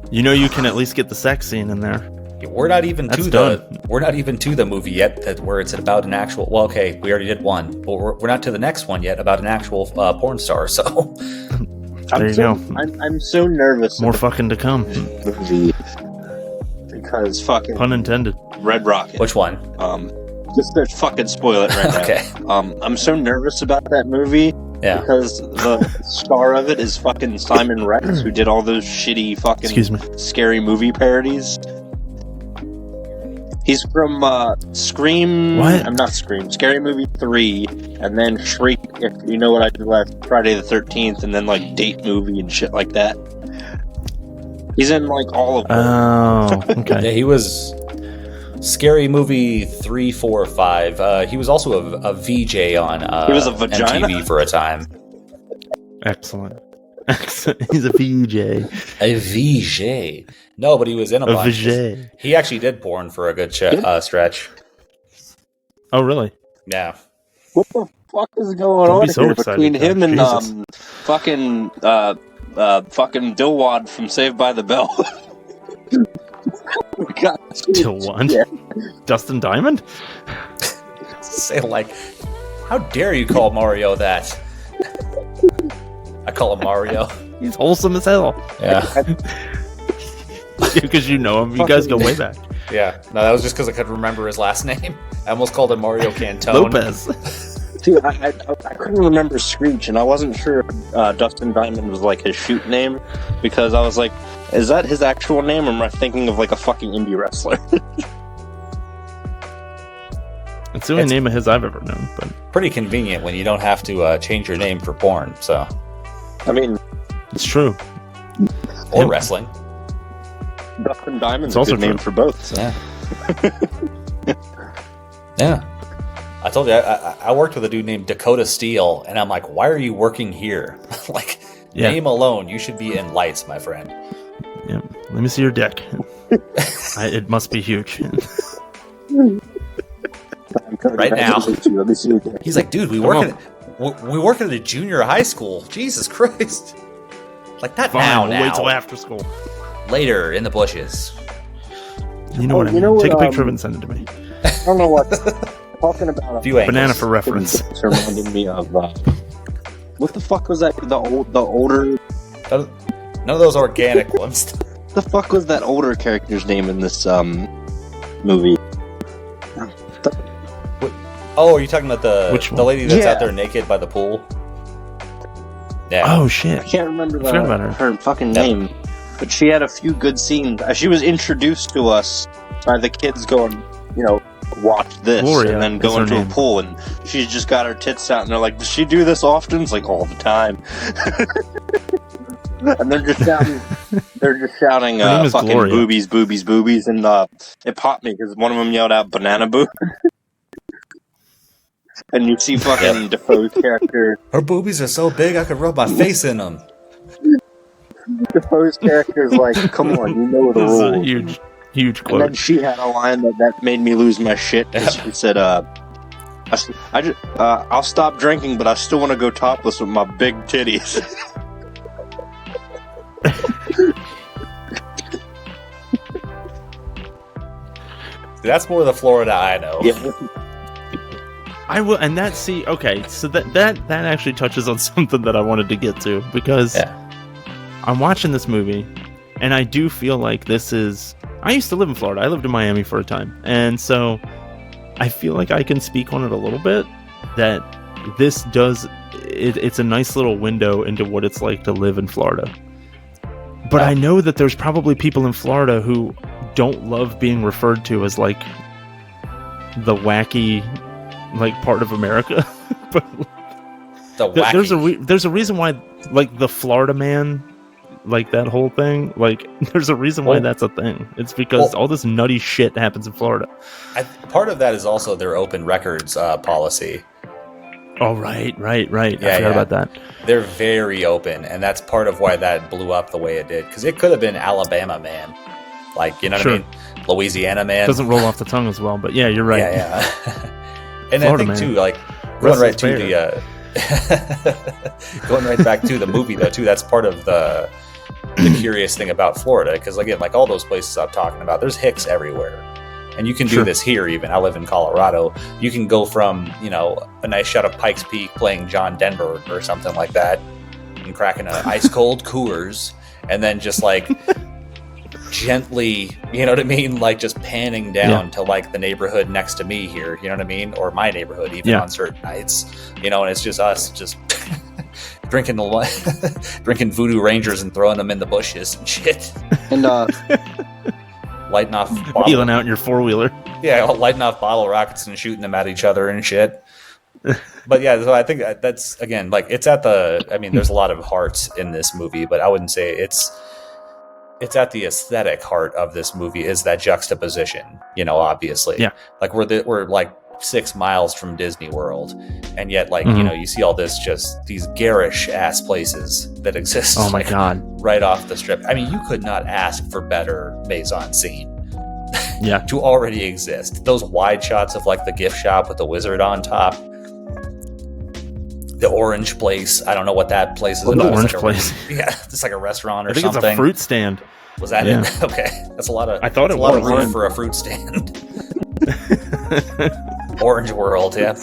You know, you can at least get the sex scene in there. we're not even That's to done. we're not even to the movie yet where it's about an actual. Well, okay, we already did one, but we're not to the next one yet about an actual porn star. So There you go. I'm so nervous. More about fucking to come. the movie because fucking Pun intended. Red Rocket. which one? Just to fucking spoil it right now. Okay. I'm so nervous about that movie. Yeah. Because the star of it is fucking Simon Rex, who did all those shitty fucking Excuse me. scary movie parodies. He's from Scream. What? I'm not Scream. Scary Movie 3, and then Shriek. If you know what I did last Friday the 13th, and then like Date Movie and shit like that. He's in like all of them. Oh, okay. Yeah, he was Scary Movie 3, 4, 5. He was also a VJ on He was a vagina? MTV for a time. Excellent. He's a VJ. A VJ. No, but he was in a A bunch. VJ. He actually did porn for a good stretch. Oh, really? Yeah. What the fuck is going Don't on be so here excited, between Doug. him and Jesus. fucking Dilwad from Saved by the Bell? Till one? Yeah. Dustin Diamond? Say like How dare you call Mario that? I call him Mario. He's wholesome as hell. Yeah. Because you know him. You guys go way back. Yeah. No, that was just because I couldn't remember his last name. I almost called him Mario Cantone. Lopez. Dude, I couldn't remember Screech, and I wasn't sure if Dustin Diamond was like his shoot name, because I was like, is that his actual name, or am I thinking of like a fucking indie wrestler? It's the only name of his I've ever known. But pretty convenient when you don't have to change your name for porn. So, I mean, it's true. Or wrestling. Dustin Diamond's It's also a good name true. for both. So. Yeah. Yeah. I told you, I worked with a dude named Dakota Steele, and I'm like, why are you working here? Like, name alone, you should be in lights, my friend. Yeah. Let me see your dick. It must be huge. Right now. Let me see your dick. He's like, dude, we work at a junior high school. Jesus Christ. Like, not Fine, now. we'll wait till after school. Later, in the bushes. You know what I mean? Take a picture of it and send it to me. I don't know what. Talking about Few angles. Banana for reference. It's reminding me of what the fuck was that? The older. None of those organic ones. The fuck was that older character's name in this movie? Oh, are you talking about the lady that's Yeah. out there naked by the pool? Yeah. Oh, shit. I can't remember forgot about her. her fucking name, but she had a few good scenes. She was introduced to us by the kids going, watch this, Gloria and then is go her into a name. pool, and she's just got her tits out, and they're like, does she do this often? It's like, all the time. And they're just shouting, Her name is fucking Gloria. boobies, boobies, boobies, and it popped me because one of them yelled out banana boob. And you see fucking Defoe's character. Her boobies are so big I could rub my face in them. Defoe's character's like, come on, you know the This is a rules. huge And then quote. she had a line that made me lose my shit. 'Cause she said, I'll stop drinking, but I still want to go topless with my big titties. That's more the Florida I know. Yeah. I will, and okay, so that actually touches on something that I wanted to get to, because I'm watching this movie, and I do feel like this is. I used to live in Florida. I lived in Miami for a time, and so I feel like I can speak on it a little bit. That this does, it's a nice little window into what it's like to live in Florida. But I know that there's probably people in Florida who don't love being referred to as like the wacky, like, part of America. But there's a reason why, like, the Florida man, like, that whole thing, like, there's a reason why that's a thing. It's because all this nutty shit happens in Florida. Part of that is also their open records policy. Oh, right. I forgot about that. They're very open, and that's part of why that blew up the way it did. Because it could have been Alabama Man. Like, you know what I mean? Louisiana Man. Doesn't roll off the tongue as well, but yeah, you're right. Yeah. And Florida I think, man. too, like, going right to the... going right back to the movie, though, too, that's part of the curious thing about Florida. Because, again, like all those places I'm talking about, there's hicks everywhere. And you can do this here even. I live in Colorado. You can go from, a nice shot of Pikes Peak playing John Denver or something like that and cracking an ice cold Coors and then just like gently, you know what I mean? Like just panning down to like the neighborhood next to me here, you know what I mean? Or my neighborhood even on certain nights, and it's just us just drinking Voodoo Rangers and throwing them in the bushes and shit. And lighting off wheeling out in your four-wheeler. Yeah, lighting off bottle rockets and shooting them at each other and shit. But yeah, so I think that's, again, like, it's at there's a lot of hearts in this movie, but I wouldn't say it's at the aesthetic heart of this movie is that juxtaposition, obviously. Yeah. Like, we're like 6 miles from Disney World, and yet, like, you see all this, just these garish ass places that exist. Oh my God. Right off the strip. I mean, you could not ask for better Maison scene. Yeah. To already exist. Those wide shots of like the gift shop with the wizard on top. The orange place. I don't know what that place is. The orange place. Yeah, it's like a restaurant or something. I think something. it's a fruit stand. Was that it? Okay. That's a lot of. I thought it was was a lot of room for a fruit stand. Orange World, yep.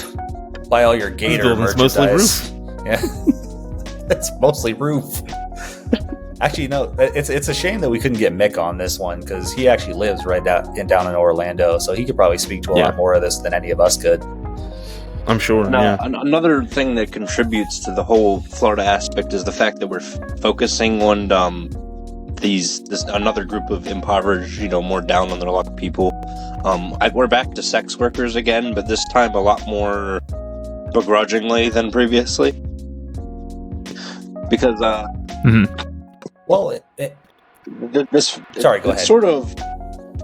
buy all your Gator It's merchandise. mostly roof. Yeah, it's mostly roof. Actually, no, it's a shame that we couldn't get Mick on this one because he actually lives right down in Orlando, so he could probably speak to a lot more of this than any of us could. I'm sure. Now, another thing that contributes to the whole Florida aspect is the fact that we're focusing on another group of impoverished, more down on their luck people. We're back to sex workers again, but this time a lot more begrudgingly than previously. Because, well, sorry, go ahead. Sort of,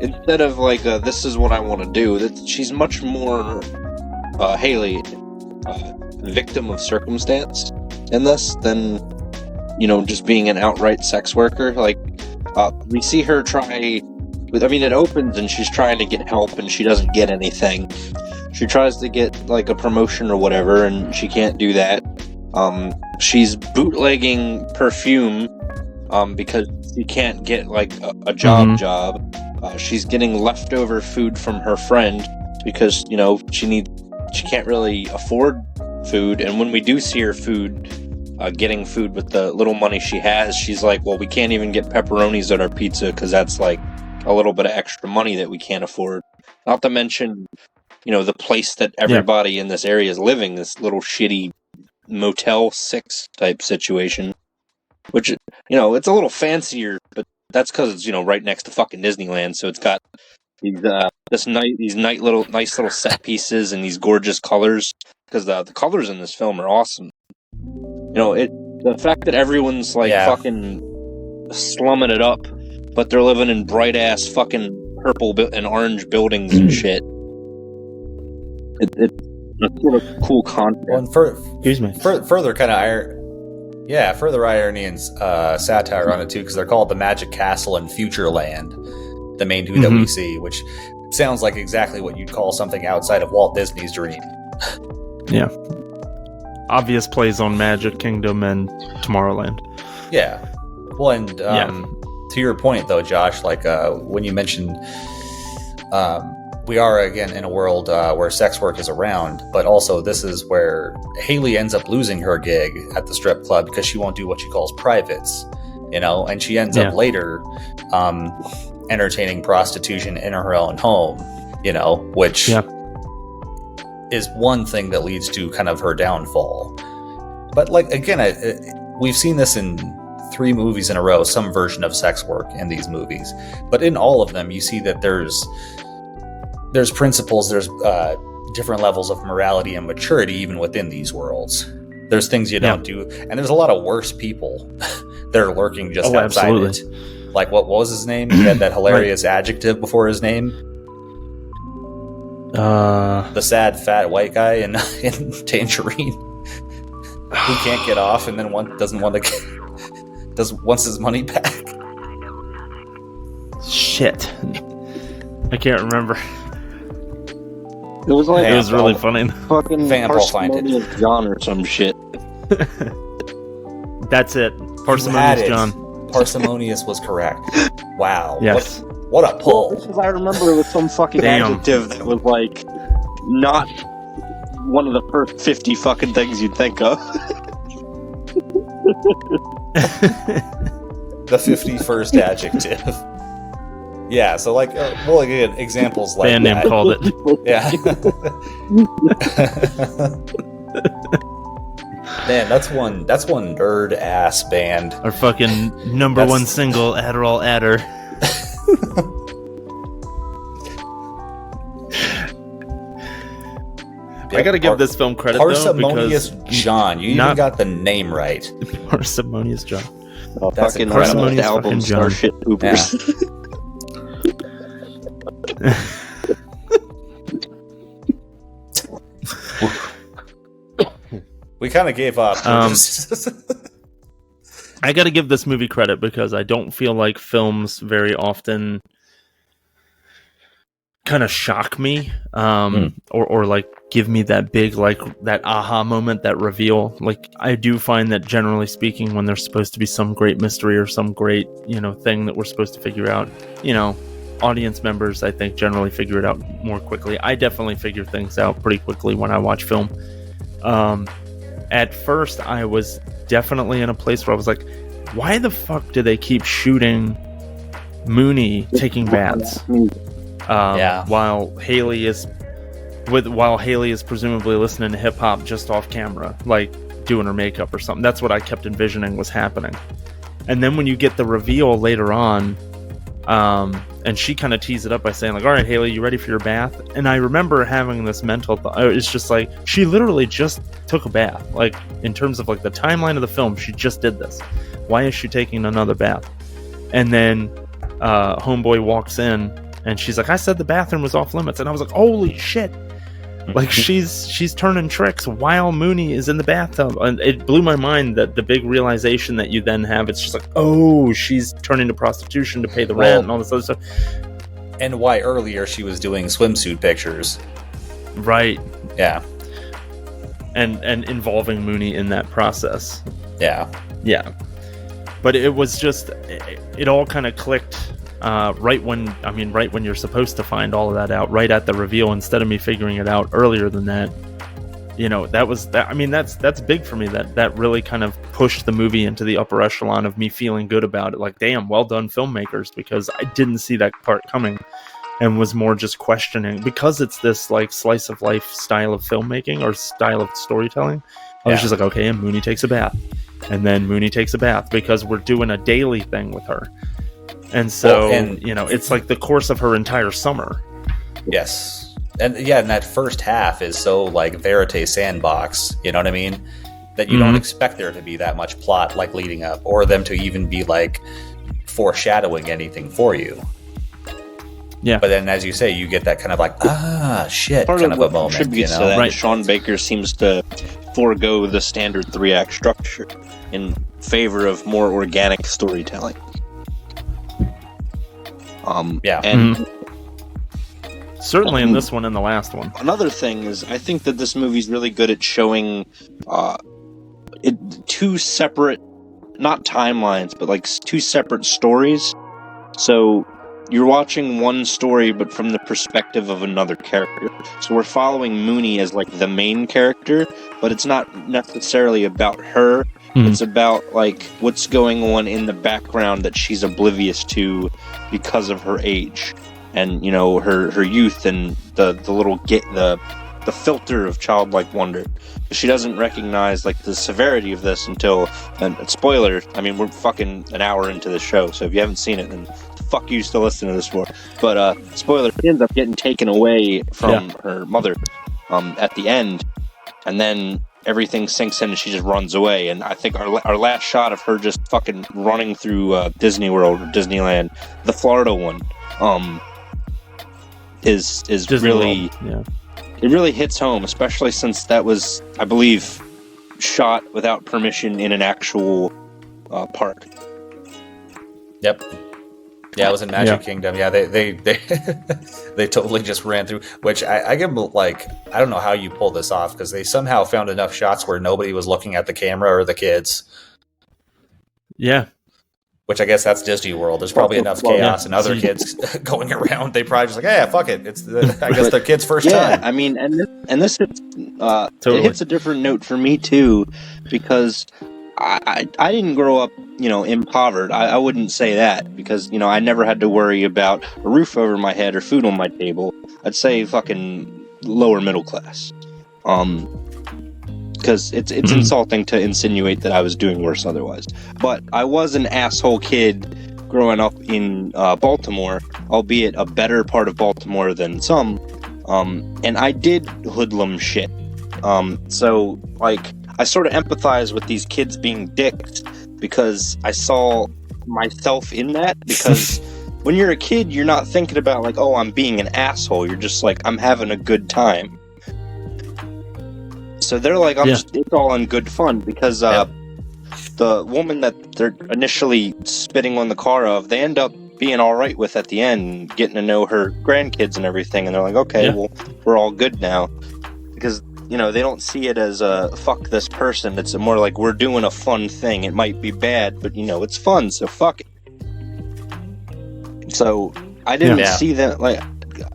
instead of like, this is what I want to do, that she's much more, Haley, victim of circumstance in this than, just being an outright sex worker. Like, we see her try, it opens and she's trying to get help and she doesn't get anything. She tries to get, like, a promotion or whatever and she can't do that. She's bootlegging perfume, because she can't get, like, a job. She's getting leftover food from her friend because, she can't really afford food. And when we do see her getting food with the little money she has, she's like, well, we can't even get pepperonis at our pizza because that's, like, a little bit of extra money that we can't afford. Not to mention, the place that everybody in this area is living, this little shitty Motel 6 type situation. Which, it's a little fancier, but that's because it's, right next to fucking Disneyland, so it's got these nice little set pieces and these gorgeous colors, because the colors in this film are awesome. The fact that everyone's like fucking slumming it up, but they're living in bright ass fucking purple and orange buildings and shit. It's sort of cool concept. Excuse me. Further kind of further irony and satire on it too, because they're called the Magic Castle and Futureland, the main two that we see, which sounds like exactly what you'd call something outside of Walt Disney's dream. Yeah. Obvious plays on Magic Kingdom and Tomorrowland. Yeah. Well, and to your point though, Josh, like when you mentioned we are again in a world where sex work is around, but also this is where Haley ends up losing her gig at the strip club because she won't do what she calls privates, and she ends up later entertaining prostitution in her own home, which is one thing that leads to kind of her downfall. But like, again, we've seen this in 3 movies in a row, some version of sex work in these movies, but in all of them you see that there's principles, there's different levels of morality and maturity even within these worlds. There's things you don't do, and there's a lot of worse people that are lurking just outside it. Like, what was his name? He had that hilarious adjective before his name. The sad fat white guy in Tangerine, who can't get off, and then wants his money back. Shit, I can't remember. It was like it was really funny. Fucking Parsimonious John or some shit. That's it. Parsimonious John. Parsimonious was correct. Wow. Yes. What a pull. Because I remember it was some fucking adjective that was like not one of the first 50 fucking things you'd think of. The 51st adjective. Yeah, so like, again, examples like band that. name called it. Yeah. Man, that's one nerd ass band. Our fucking number one single, Adderall Adder. I gotta give this film credit Parsimonious though, John. You even got the name right. Parsimonious John. Oh, that's fucking Parsimonious album fucking John. Starship Troopers. We kind of gave up. I gotta give this movie credit because I don't feel like films very often kind of shock me, or like give me that big, like that aha moment, that reveal. Like, I do find that generally speaking, when there's supposed to be some great mystery or some great, thing that we're supposed to figure out, audience members, I think, generally figure it out more quickly. I definitely figure things out pretty quickly when I watch film. At first I was definitely in a place where I was like, why the fuck do they keep shooting Mooney taking baths? While Haley is presumably listening to hip hop just off camera, like doing her makeup or something. That's what I kept envisioning was happening. And then when you get the reveal later on, and she kind of tees it up by saying like, all right, Haley, you ready for your bath? And I remember having this mental thought. It's just like, she literally just took a bath. Like, in terms of like the timeline of the film, she just did this. Why is she taking another bath? And then homeboy walks in and she's like, I said the bathroom was off limits. And I was like, holy shit. Like, she's turning tricks while Mooney is in the bathtub. And it blew my mind that the big realization that you then have, it's just like, oh, she's turning to prostitution to pay the rent and all this other stuff. And why earlier she was doing swimsuit pictures. Right. Yeah. And involving Mooney in that process. Yeah. Yeah. But it was just, it all kind of clicked right when you're supposed to find all of that out, right at the reveal, instead of me figuring it out earlier than that. You know, that's big for me. That really kind of pushed the movie into the upper echelon of me feeling good about it. Like, damn, well done, filmmakers, because I didn't see that part coming, and was more just questioning, because it's this like slice of life style of filmmaking or style of storytelling. I was just like, okay, and Mooney takes a bath, and then Mooney takes a bath, because we're doing a daily thing with her. And so, you know, it's like the course of her entire summer. Yes. And that first half is so like verite sandbox, you know what I mean? That you don't expect there to be that much plot like leading up, or them to even be like foreshadowing anything for you. Yeah. But then, as you say, you get that kind of like, shit, part kind of a moment. Tributes to that. Right. Sean Baker seems to forego the standard 3-act structure in favor of more organic storytelling. And certainly in this one and the last one. Another thing is, I think that this movie's really good at showing two separate, not timelines, but like two separate stories. So you're watching one story, but from the perspective of another character. So we're following Mooney as like the main character, but it's not necessarily about her. It's about like what's going on in the background that she's oblivious to because of her age, and you know, her youth, and the filter of childlike wonder. She doesn't recognize like the severity of this until, and spoiler, I mean, we're fucking an hour into the show, so if you haven't seen it, then fuck you still listening to this for. But spoiler, she ends up getting taken away from her mother at the end, and then everything sinks in and she just runs away. And I think our last shot of her just fucking running through Disney World or Disneyland, the Florida one, is Disney really World. It really hits home, especially since that was, I believe, shot without permission in an actual park. Yep. Yeah, it was in Magic Kingdom. Yeah, they they totally just ran through. Which I give them, like, I don't know how you pull this off, because they somehow found enough shots where nobody was looking at the camera or the kids. Yeah. Which I guess that's Disney World. There's probably enough chaos and other kids going around. They probably just like, yeah, fuck it. It's I guess their kid's first time. I mean, and this hits, it hits a different note for me too, because I didn't grow up, you know, impoverished. I wouldn't say that, because, you know, I never had to worry about a roof over my head or food on my table. I'd say fucking lower middle class. Because it's insulting to insinuate that I was doing worse otherwise. But I was an asshole kid growing up in Baltimore, albeit a better part of Baltimore than some. And I did hoodlum shit. So, like, I sort of empathize with these kids being dicks, because I saw myself in that. Because when you're a kid, you're not thinking about, like, oh, I'm being an asshole. You're just like, I'm having a good time. So they're like, it's all in good fun, because the woman that they're initially spitting on the car of, they end up being all right with at the end, getting to know her grandkids and everything, and they're like, okay, well, we're all good now. Because, you know, they don't see it as a fuck this person. It's more like, we're doing a fun thing. It might be bad, but, you know, it's fun, so fuck it. So I didn't see that, like,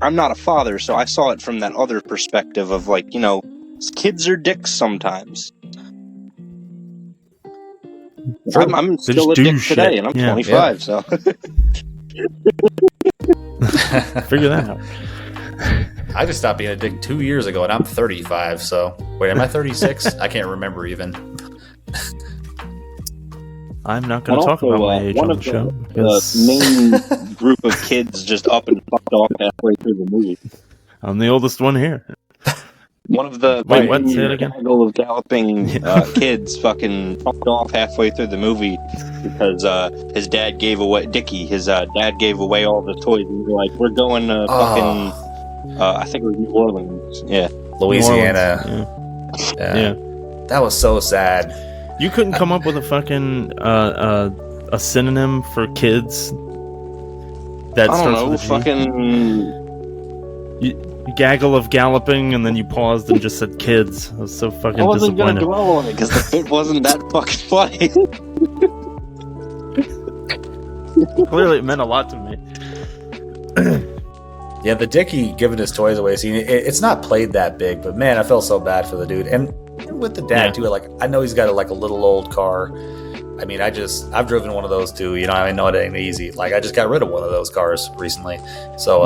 I'm not a father, so I saw it from that other perspective of, like, you know, Kids are dicks sometimes. Sure. I'm still a dick shit. today, and I'm 25, so... Figure that out. I just stopped being a dick 2 years ago, and I'm 35. So wait, am I 36? I can't remember even. I'm not going to talk about my age on the show. The main group of kids just up and fucked off halfway through the movie. I'm the oldest one here. One of the Wait, what? Say it again? gaggle of galloping kids fucking fucked off halfway through the movie because his dad gave away his dad gave away all the toys, and we're like, we're going to fucking I think it was New Orleans. Yeah. Louisiana. Yeah. That was so sad. You couldn't come up with a fucking a synonym for kids that I don't starts know, with a G? fucking... Gaggle of galloping, and then you paused and just said kids. I was so fucking I wasn't going to disappointed. dwell on it because the bit wasn't that fucking funny. Clearly, it meant a lot to me. Yeah, the Dickie giving his toys away scene, it's not played that big, but man, I felt so bad for the dude. And with the dad, too, like, I know he's got a little old car. I mean, I've driven one of those too, you know, I know it ain't easy. Like, I just got rid of one of those cars recently. So,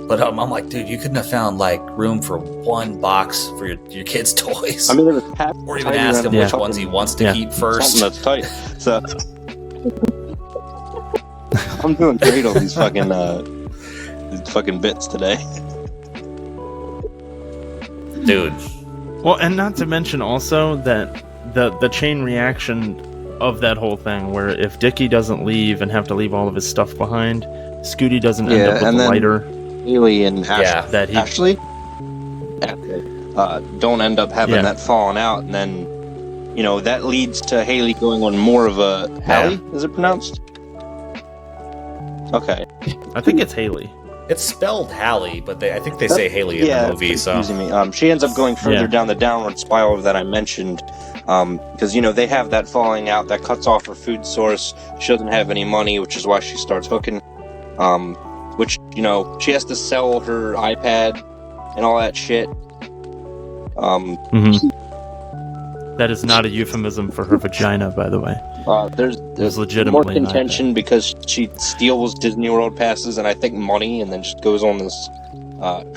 but I'm like, dude, you couldn't have found, like, room for one box for your kid's toys. I mean, there was or even ask him which ones he wants to keep first. Something that's tight. So, I'm doing great on these fucking bits today. Dude. Well, and not to mention also that the chain reaction of that whole thing, where if Dickie doesn't leave and have to leave all of his stuff behind, Scooty doesn't end up with the lighter. Haley and Ashley don't end up having that falling out, and then, you know, that leads to Haley going on more of a... Hallie? Is it pronounced? Okay. I think it's Haley. It's spelled Hallie, but I think they say Haley in the movie. So me. She ends up going further down the downward spiral that I mentioned, because, you know, they have that falling out that cuts off her food source. She doesn't have any money, which is why she starts hooking. Which, you know, she has to sell her iPad and all that shit. That is not a euphemism for her vagina, by the way. There's legitimately more contention because she steals Disney World passes and I think money, and then just goes on this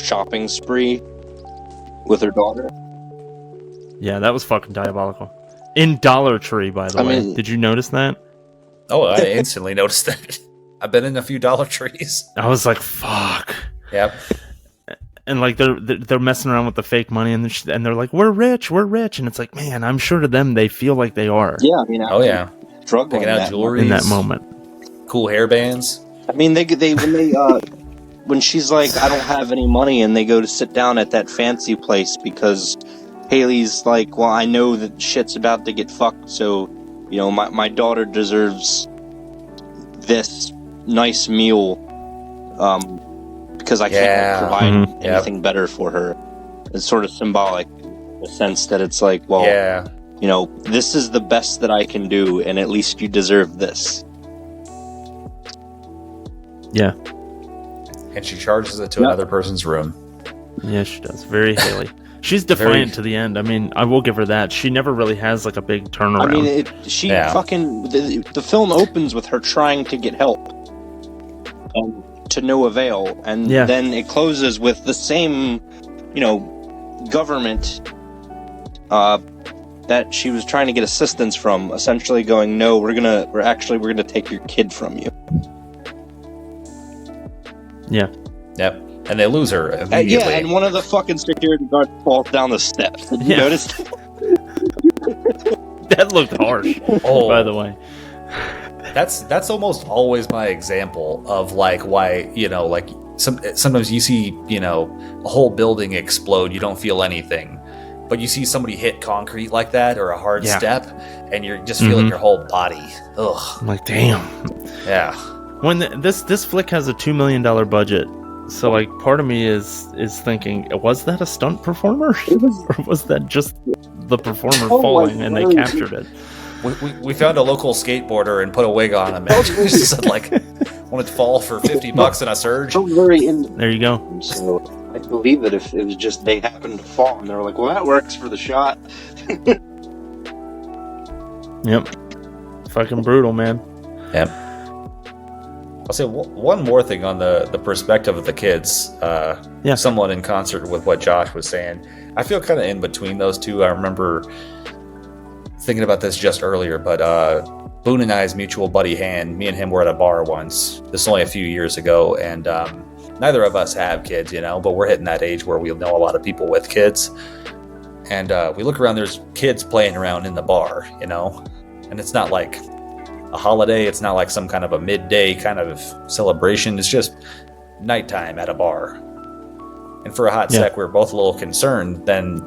shopping spree with her daughter. Yeah, that was fucking diabolical. In Dollar Tree, by the way. Did you notice that? Oh, I instantly noticed that. I've been in a few Dollar Trees. I was like, fuck. Yep. And like they're messing around with the fake money, and they're like, we're rich, and it's like, man, I'm sure to them they feel like they are. Yeah, I mean, struggling picking out jewelry in that moment. Cool hair bands. I mean, when she's like, I don't have any money, and they go to sit down at that fancy place because Haley's like, well, I know that shit's about to get fucked, so, you know, my daughter deserves this nice meal, because I can't provide anything better for her. It's sort of symbolic, in the sense that it's like, well, you know, this is the best that I can do, and at least you deserve this. Yeah. And she charges it to another person's room. Yeah, she does. Very Haley. She's defiant to the end. I mean, I will give her that. She never really has like a big turnaround. I mean, the film opens with her trying to get help, to no avail, and then it closes with the same, you know, government that she was trying to get assistance from, essentially going, no, we're gonna take your kid from you. Yeah. Yep. And they lose her immediately. And one of the fucking security guards falls down the steps. Did you notice? That looked harsh, by the way. That's almost always my example of like why, you know, like sometimes you see, you know, a whole building explode, you don't feel anything. But you see somebody hit concrete like that or a hard step, and you're just feeling your whole body. Ugh. I'm like, damn. Yeah. When this flick has a $2 million budget, so like part of me is thinking, was that a stunt performer, or was that just the performer falling and they captured it? We found a local skateboarder and put a wig on him. And just said like, wanted to fall for $50 in a surge. Very in. There you go. So I'd believe it if it was just they happened to fall and they were like, well, that works for the shot. Yep. Fucking brutal, man. Yep. I'll say one more thing on the perspective of the kids. Somewhat in concert with what Josh was saying. I feel kind of in between those two. I remember thinking about this just earlier, but Boone and I's mutual buddy Han, me and him were at a bar once. This is only a few years ago, and neither of us have kids, but we're hitting that age where we know a lot of people with kids. And we look around, there's kids playing around in the bar, and it's not like a holiday. It's not like some kind of a midday kind of celebration. It's just nighttime at a bar. And for a hot sec, we were both a little concerned. Then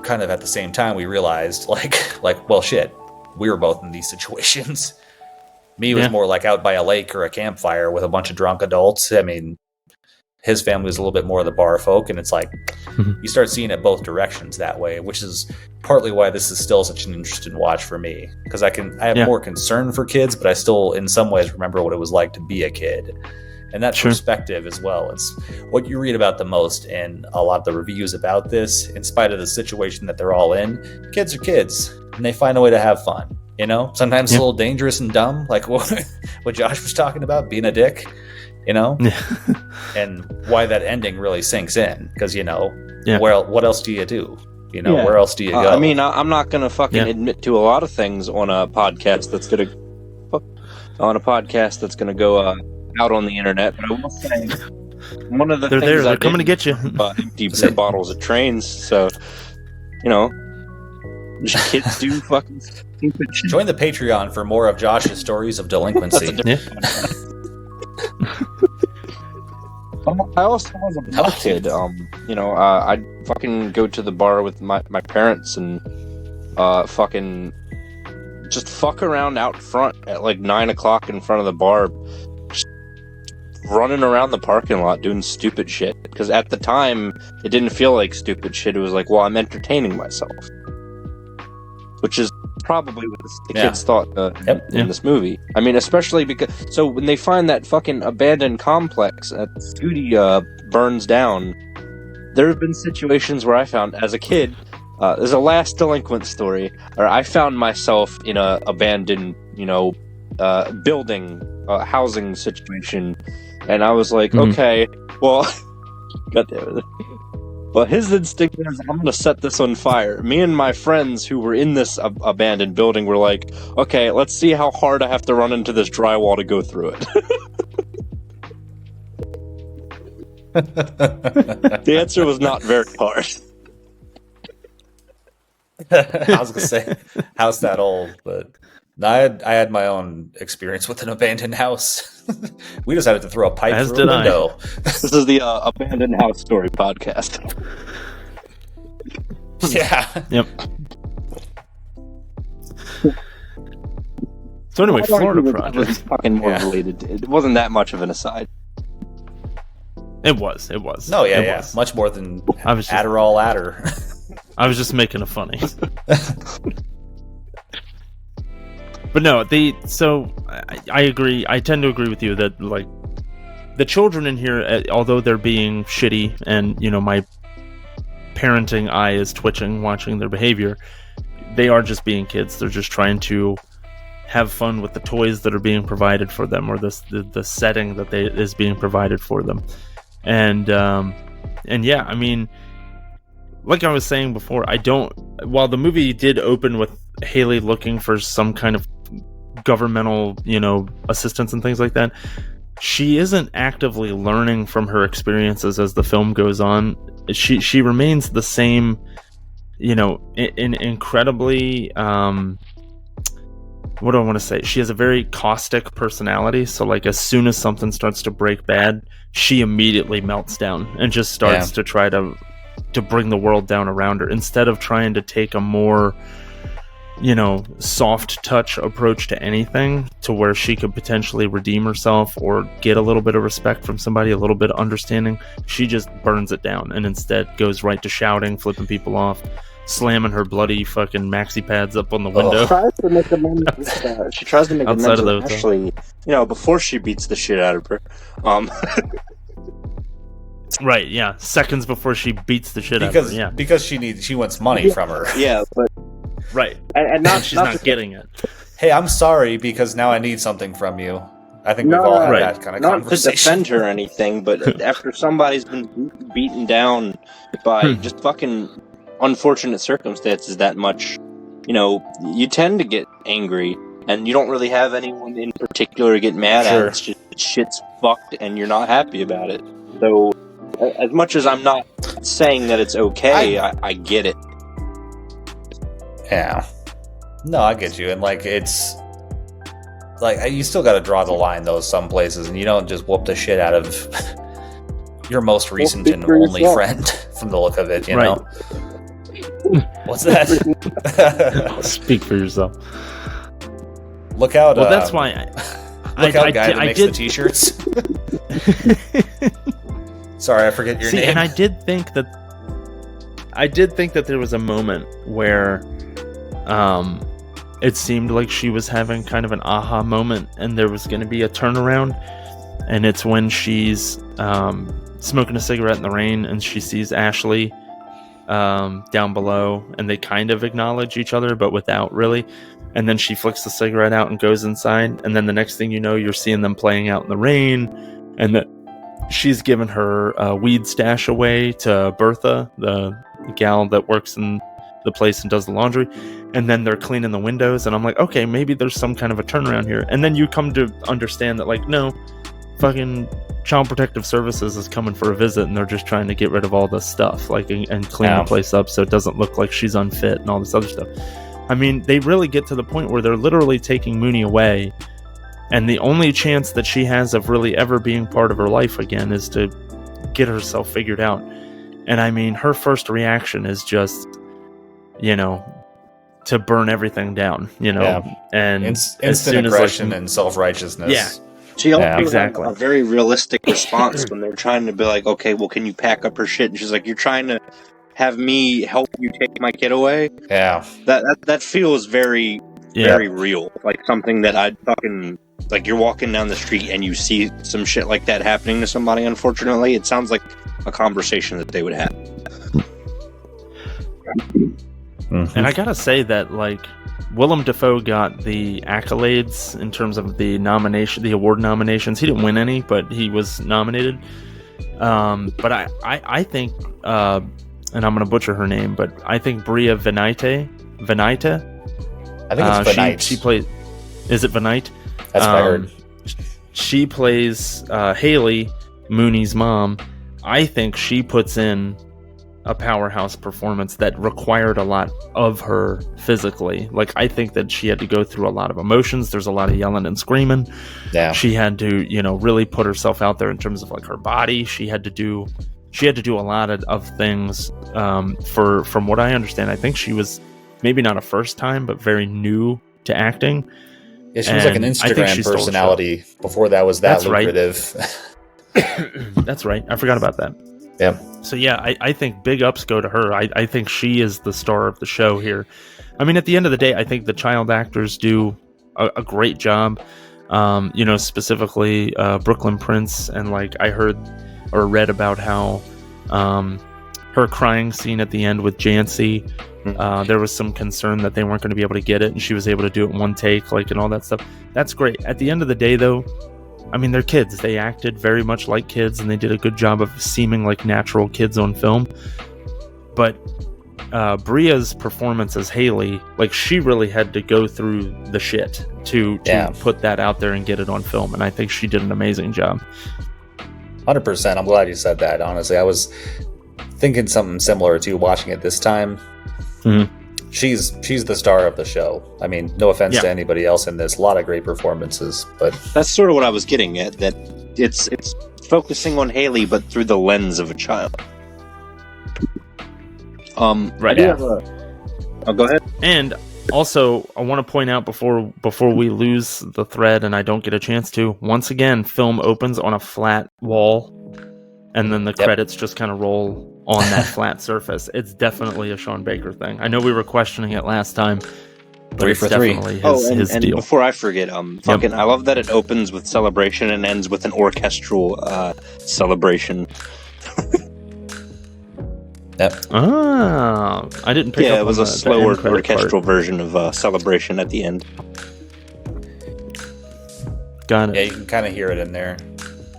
kind of at the same time, we realized well, shit, we were both in these situations. Me was more like out by a lake or a campfire with a bunch of drunk adults. I mean, his family was a little bit more of the bar folk, and it's like you start seeing it both directions that way, which is partly why this is still such an interesting watch for me, because I have more concern for kids, but I still in some ways remember what it was like to be a kid, and that perspective as well. It's what you read about the most in a lot of the reviews about this. In spite of the situation that they're all in, kids are kids, and they find a way to have fun. Sometimes it's a little dangerous and dumb, like what Josh was talking about, being a dick. And why that ending really sinks in, because what else do you do? Where else do you go? I mean, I'm not gonna fucking admit to a lot of things on a podcast that's gonna go out on the internet, but I will say one of the things they're coming to get you. Empty beer bottles at trains, so kids do fucking stupid shit. Join the Patreon for more of Josh's stories of delinquency. I also was a kid. I'd fucking go to the bar with my parents and fucking just fuck around out front at like 9 o'clock in front of the bar, just running around the parking lot doing stupid shit. Because at the time, it didn't feel like stupid shit. It was like, well, I'm entertaining myself, which is probably what the kids thought in this movie. I mean, especially because when they find that fucking abandoned complex that Scooty burns down, there have been situations where I found as a kid, there's a last delinquent story, where I found myself in a abandoned, building, housing situation, and I was like, okay, well, God damn it. Well, his instinct is, I'm going to set this on fire. Me and my friends who were in this abandoned building were like, okay, let's see how hard I have to run into this drywall to go through it. The answer was not very hard. I was going to say, house that old, but I had my own experience with an abandoned house. We decided to throw a pipe through a window. This is the Abandoned House Story podcast. Yeah. Yep. So anyway, Florida Project. Was fucking more related to it. It wasn't that much of an aside. It was. No, it was. Much more than Adderall Adder. I was just making it funny. But no, I agree. I tend to agree with you that, like, the children in here, although they're being shitty and, my parenting eye is twitching watching their behavior, they are just being kids. They're just trying to have fun with the toys that are being provided for them, or the setting that is being provided for them. And yeah, I mean, like I was saying before, while the movie did open with Haley looking for some kind of governmental, assistance and things like that, she isn't actively learning from her experiences as the film goes on. She remains the same, incredibly, what do I want to say? She has a very caustic personality. So, like, as soon as something starts to break bad, she immediately melts down and just starts to try to bring the world down around her, instead of trying to take a more, soft touch approach to anything, to where she could potentially redeem herself or get a little bit of respect from somebody, a little bit of understanding. She just burns it down and instead goes right to shouting, flipping people off, slamming her bloody fucking maxi pads up on the window. She tries to make amends with Ashley, before she beats the shit out of her. Right, yeah. Seconds before she beats the shit out of her. Yeah. Because she wants money from her. Yeah, but Right. and not She's not getting it. Hey, I'm sorry because now I need something from you. I think we've all had that kind of not conversation. to defend her or anything, but after somebody's been beaten down by just fucking unfortunate circumstances that much, you tend to get angry, and you don't really have anyone in particular to get mad at. It's just shit's fucked, and you're not happy about it. So, as much as I'm not saying that it's okay, I get it. Yeah. No, I get you, and it's. You still got to draw the line, though, some places, and you don't just whoop the shit out of your most recent and only friend, from the look of it, you know? What's that? Speak for yourself. Look out. Well, that's why look out, guy that makes the t-shirts. Sorry, I forget your name. And I did think that there was a moment where it seemed like she was having kind of an aha moment, and there was going to be a turnaround. And it's when she's smoking a cigarette in the rain, and she sees Ashley down below, and they kind of acknowledge each other, but without really. And then she flicks the cigarette out and goes inside. And then the next thing you know, you're seeing them playing out in the rain, and that she's given her weed stash away to Bertha, the gal that works in the place and does the laundry. And then they're cleaning the windows, and I'm like, okay, maybe there's some kind of a turnaround here. And then you come to understand that, no, fucking Child Protective Services is coming for a visit, and they're just trying to get rid of all this stuff, and clean the place up so it doesn't look like she's unfit and all this other stuff. I mean, they really get to the point where they're literally taking Mooney away, and the only chance that she has of really ever being part of her life again is to get herself figured out. And I mean, her first reaction is just, to burn everything down, and instant aggression and self-righteousness. Yeah. She also has a very realistic response when they're trying to be like, okay, well, can you pack up her shit? And she's like, you're trying to have me help you take my kid away? Yeah. That feels very, very real. Like something that I'd fucking... you're walking down the street and you see some shit like that happening to somebody, unfortunately. It sounds like a conversation that they would have. Mm-hmm. And I gotta say that, Willem Dafoe got the accolades in terms of the award nominations. He didn't win any, but he was nominated. But I think, and I'm gonna butcher her name, but I think Bria Venite. I think it's Venite. She played. Is it Venite? That's what I heard. She plays Haley, Mooney's mom. I think she puts in a powerhouse performance that required a lot of her physically. I think that she had to go through a lot of emotions. There's a lot of yelling and screaming. Yeah. She had to, really put herself out there in terms of her body. She had to do a lot of things. From what I understand, I think she was maybe not a first time, but very new to acting. Yeah, she was like an Instagram personality before that was that lucrative. Right. That's right. I forgot about that. Yeah. So yeah, I think big ups go to her. I think she is the star of the show here. I mean, at the end of the day, I think the child actors do a great job. Specifically Brooklyn Prince, and I heard or read about how her crying scene at the end with Jancy. There was some concern that they weren't going to be able to get it, and she was able to do it in one take, and all that stuff. That's great. At the end of the day, though, I mean, they're kids. They acted very much like kids, and they did a good job of seeming like natural kids on film. But Bria's performance as Haley, she really had to go through the shit to put that out there and get it on film, and I think she did an amazing job. 100%. I'm glad you said that, honestly. I was thinking something similar to watching it this time. Mm-hmm. She's the star of the show. I mean, no offense to anybody else in this. A lot of great performances, but that's sort of what I was getting at. That it's focusing on Haley, but through the lens of a child. Right. Go ahead. And also, I want to point out before we lose the thread, and I don't get a chance to. Once again, film opens on a flat wall, and then the credits just kind of roll on that flat surface. It's definitely a Sean Baker thing. I know we were questioning it last time, but 3 for 3. His and deal. Before I forget, I love that it opens with celebration and ends with an orchestral celebration. Yep. Ah, I didn't pick up. Yeah, it was on a the slower end credit orchestral part. version of Celebration at the end. Got it. Yeah, you can kind of hear it in there.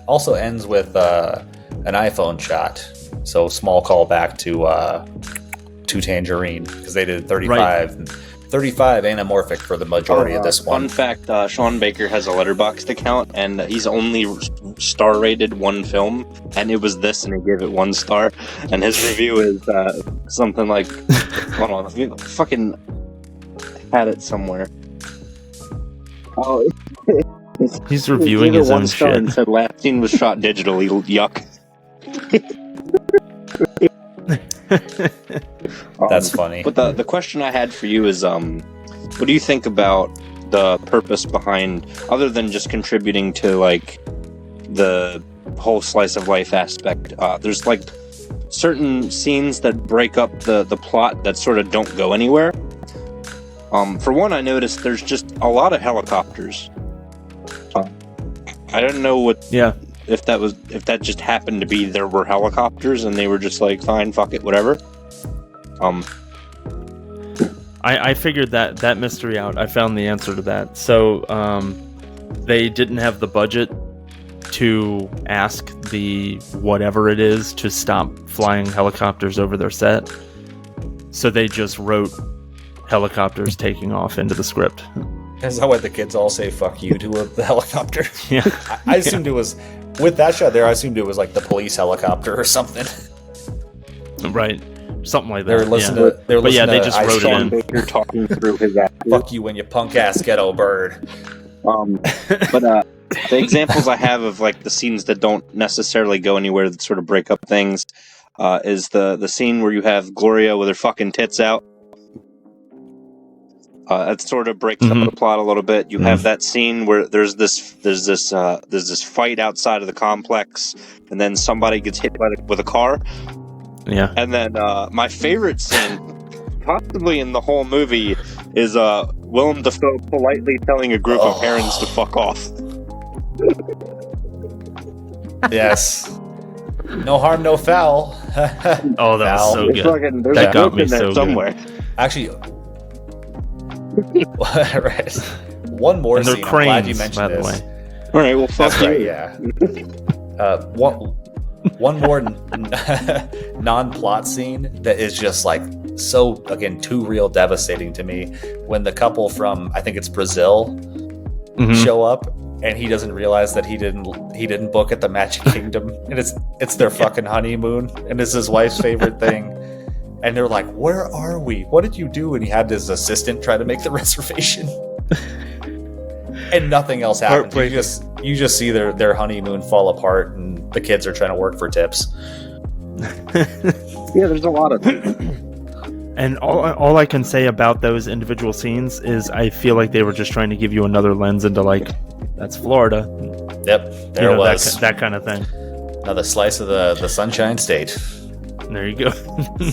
Also ends with an iPhone shot. So small callback to Tangerine because they did 35. Right. 35 anamorphic for the majority of this one. Fun fact, Sean Baker has a Letterboxd account, and he's only star rated one film, and it was this, and he gave it 1 star. And his review is something like, hold on, I fucking had it somewhere. Oh, He's he reviewing gave it his 1 own star shit. and said last scene was shot digitally. Yuck. That's funny. But the question I had for you is, what do you think about the purpose behind, other than just contributing to like the whole slice of life aspect? There's like certain scenes that break up the plot that sort of don't go anywhere. For one, I noticed there's just a lot of helicopters. I don't know Yeah. if that just happened to be there were helicopters and they were just like, fine, fuck it, whatever. I figured that mystery out. I found the answer to that. So they didn't have the budget to ask the whatever it is to stop flying helicopters over their set. So they just wrote helicopters taking off into the script. Is that why the kids all say "fuck you" to the helicopter? Yeah. I assumed it was with that shot there. I assumed it was like the police helicopter or something. Right. Something like that. They were listening yeah. to. They were But yeah, listening they to just Ice wrote it Shawn in. Baker. You're talking through his act. Fuck you and your punk ass ghetto bird. But the examples I have of like the scenes that don't necessarily go anywhere that sort of break up things is the scene where you have Gloria with her fucking tits out. That sort of breaks up the plot a little bit. You have that scene where there's this fight outside of the complex, and then somebody gets hit with a car. Yeah. And then my favorite scene, possibly in the whole movie, is Willem Dafoe politely telling a group of herons to fuck off. Yes. No harm, no foul. Oh, that was so good. There's That a got joke me in there so good. somewhere. Actually, right. One more And they're scene. I'm glad you cranes, mentioned by the this. way. All right, well, fuck That's you. right. Yeah. One more non-plot scene that is just like so again too real devastating to me when the couple from I think it's Brazil show up and he doesn't realize that he didn't book at the Magic Kingdom and it's their fucking honeymoon and it's his wife's favorite thing and they're like, where are we? What did you do? And he had his assistant try to make the reservation and nothing else happened. You just see their honeymoon fall apart and the kids are trying to work for tips. Yeah, there's a lot of things. And all I can say about those individual scenes is I feel like they were just trying to give you another lens into like, that's Florida. Yep, there was that kind of thing. another slice of the Sunshine State. And there you go.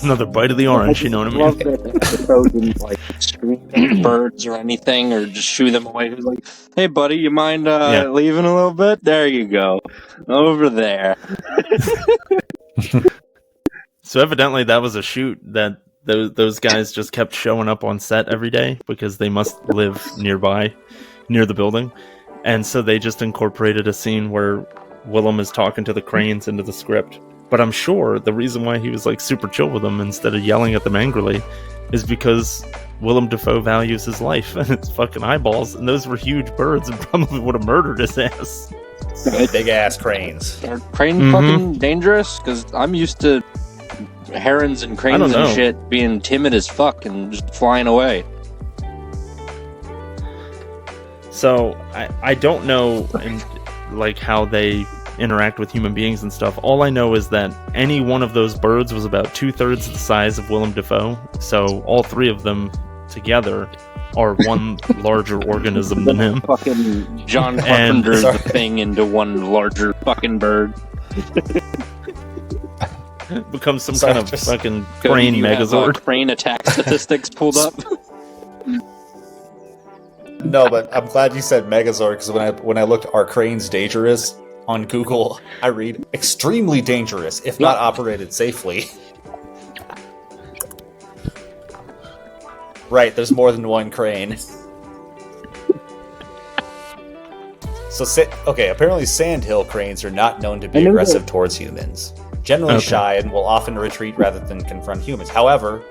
Another bite of the orange, you know what I mean? Love that episode didn't like scream at birds or anything or just shoo them away. He was like, hey buddy, you mind leaving a little bit? There you go. Over there. So evidently that was a shoot that those guys just kept showing up on set every day because they must live nearby, near the building. And so they just incorporated a scene where Willem is talking to the cranes into the script. But I'm sure the reason why he was like super chill with them instead of yelling at them angrily is because Willem Dafoe values his life and his fucking eyeballs, and those were huge birds and probably would have murdered his ass. Big ass cranes. Are cranes fucking dangerous? Because I'm used to herons and cranes and shit being timid as fuck and just flying away. So I don't know like how they interact with human beings and stuff. All I know is that any one of those birds was about 2/3 the size of Willem Dafoe. So all three of them together are one larger organism than him. Fucking John Carpenter's the thing into one larger fucking bird. Becomes some kind of fucking crane You megazord. have, crane attack statistics pulled up. No, but I'm glad you said Megazord because when I looked "Are cranes dangerous?" on Google, I read extremely dangerous if not operated safely. Right, there's more than one crane. So, apparently sandhill cranes are not known to be aggressive towards humans. Generally shy and will often retreat rather than confront humans. However,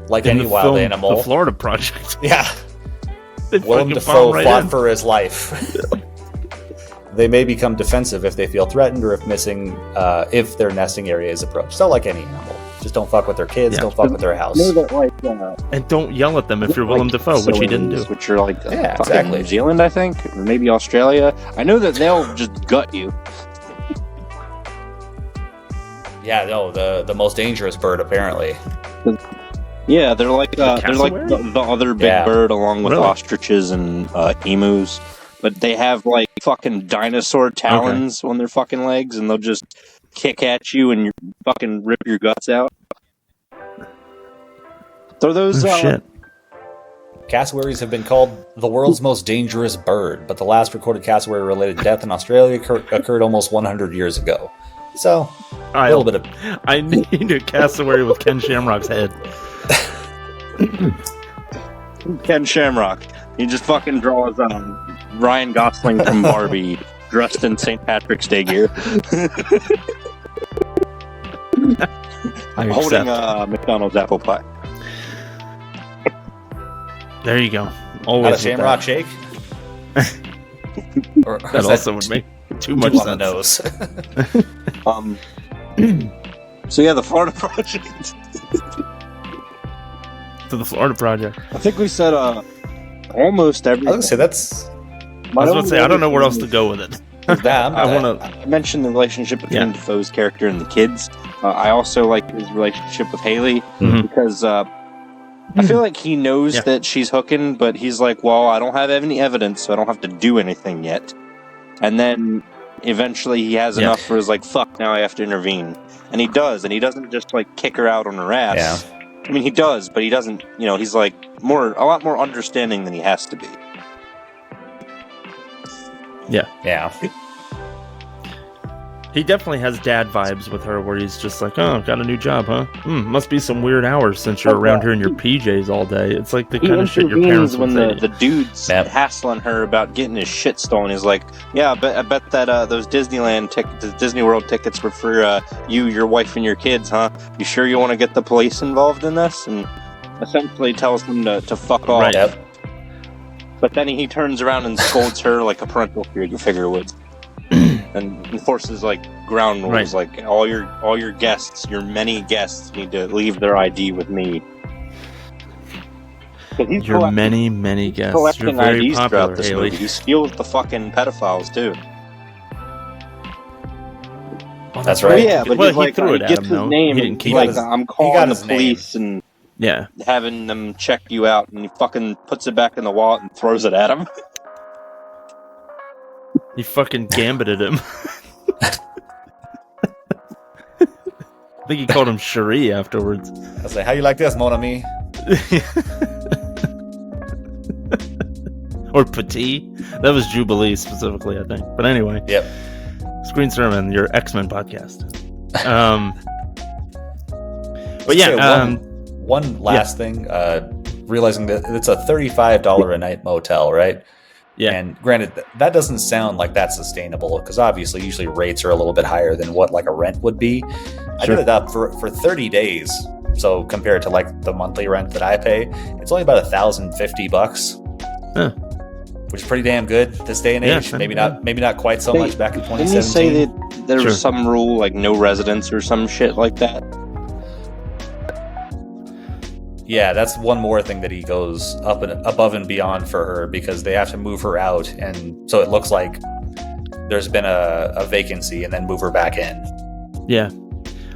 like any wild animal... The Florida Project. Yeah. Willem Dafoe fought for his life. They may become defensive if they feel threatened or if their nesting area is approached. So like any animal. Just don't fuck with their kids, don't fuck with their house. And don't yell at them if you're Willem Dafoe, which he didn't do. Which are like exactly. New Zealand, I think, or maybe Australia. I know that they'll just gut you. Yeah, no, the most dangerous bird apparently. Yeah, they're like the other big bird along with ostriches and emus. But they have like fucking dinosaur talons on their fucking legs, and they'll just kick at you and you fucking rip your guts out. So those shit. Cassowaries have been called the world's most dangerous bird, but the last recorded cassowary-related death in Australia occurred almost 100 years ago. So, a little bit of... I need a cassowary with Ken Shamrock's head. Ken Shamrock. He just fucking draws Ryan Gosling from Barbie dressed in St. Patrick's Day gear. Holding a McDonald's apple pie. There you go. Always not a Shamrock shake? Or that also would make too much sense. On the nose. So yeah, the Florida Project. To the Florida Project. I think we said almost everything. I was going to say I don't know where else to go with it. I mentioned the relationship between Defoe's character and the kids. I also like his relationship with Haley because I feel like he knows that she's hooking, but he's like, well, I don't have any evidence, so I don't have to do anything yet. And then eventually he has enough for his like, fuck, now I have to intervene. And he does, and he doesn't just like kick her out on her ass. Yeah. I mean, he does, but he doesn't, he's like a lot more understanding than he has to be. Yeah. Yeah. He definitely has dad vibes with her where he's just like, oh, got a new job, huh? Must be some weird hours since you're around here in your PJs all day. It's like the kind of shit your parents would say. When the dude's hassling her about getting his shit stolen, he's like, yeah, I bet that those Disneyland tickets, the Disney World tickets were for you, your wife, and your kids, huh? You sure you want to get the police involved in this? And essentially tells them to fuck off. Right. Yep. But then he turns around and scolds her like a parental figure would. And enforces like ground rules, like all your guests, your many guests need to leave their ID with me. Your many guests. Collecting You're very IDs popular, throughout this Haley. movie. He steals the fucking pedophiles too. Well, that's right. Yeah, but he threw it at him. His name. He didn't keep like, it. I'm calling the police and having them check you out, and he fucking puts it back in the wallet and throws it at him. He fucking gambited him. I think he called him Cherie afterwards. I was like, how you like this, mon ami? Or Petit. That was Jubilee specifically, I think. But anyway. Yep. Screen Sermon, your X-Men podcast. But yeah. One last thing. Realizing that it's a $35 a night motel, right? Yeah. And granted, that doesn't sound like that's sustainable because obviously usually rates are a little bit higher than what like a rent would be. I did it up for 30 days. So compared to like the monthly rent that I pay, it's only about $1,050. Huh. Which is pretty damn good this day and age. Yeah, maybe not quite so much back in 2017. Didn't you say that there was some rule like no residence or some shit like that? Yeah, that's one more thing that he goes up and above and beyond for her because they have to move her out, and so it looks like there's been a vacancy, and then move her back in. Yeah,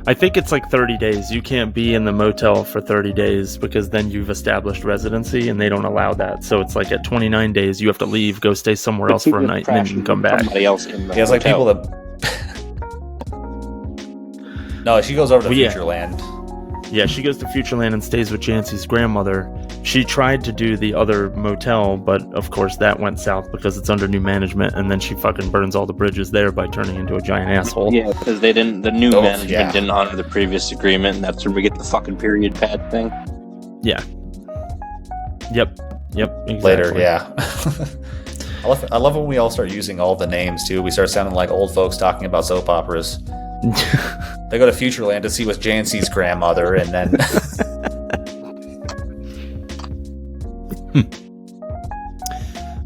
I think it's like 30 days. You can't be in the motel for 30 days because then you've established residency, and they don't allow that. So it's like at 29 days, you have to leave, go stay somewhere else for a night, and then you can come back. Somebody else in the it's like people that. No, she goes over to Yeah. Futureland. Yeah, she goes to Futureland and stays with Jancy's grandmother. She tried to do the other motel, but of course that went south because it's under new management, and then she fucking burns all the bridges there by turning into a giant asshole. Yeah, because the new management didn't honor the previous agreement, and that's where we get the fucking period pad thing. Yeah. Yep. Exactly. Later, yeah. I love when we all start using all the names too. We start sounding like old folks talking about soap operas. They go to Futureland to see with Jancy's grandmother, and then.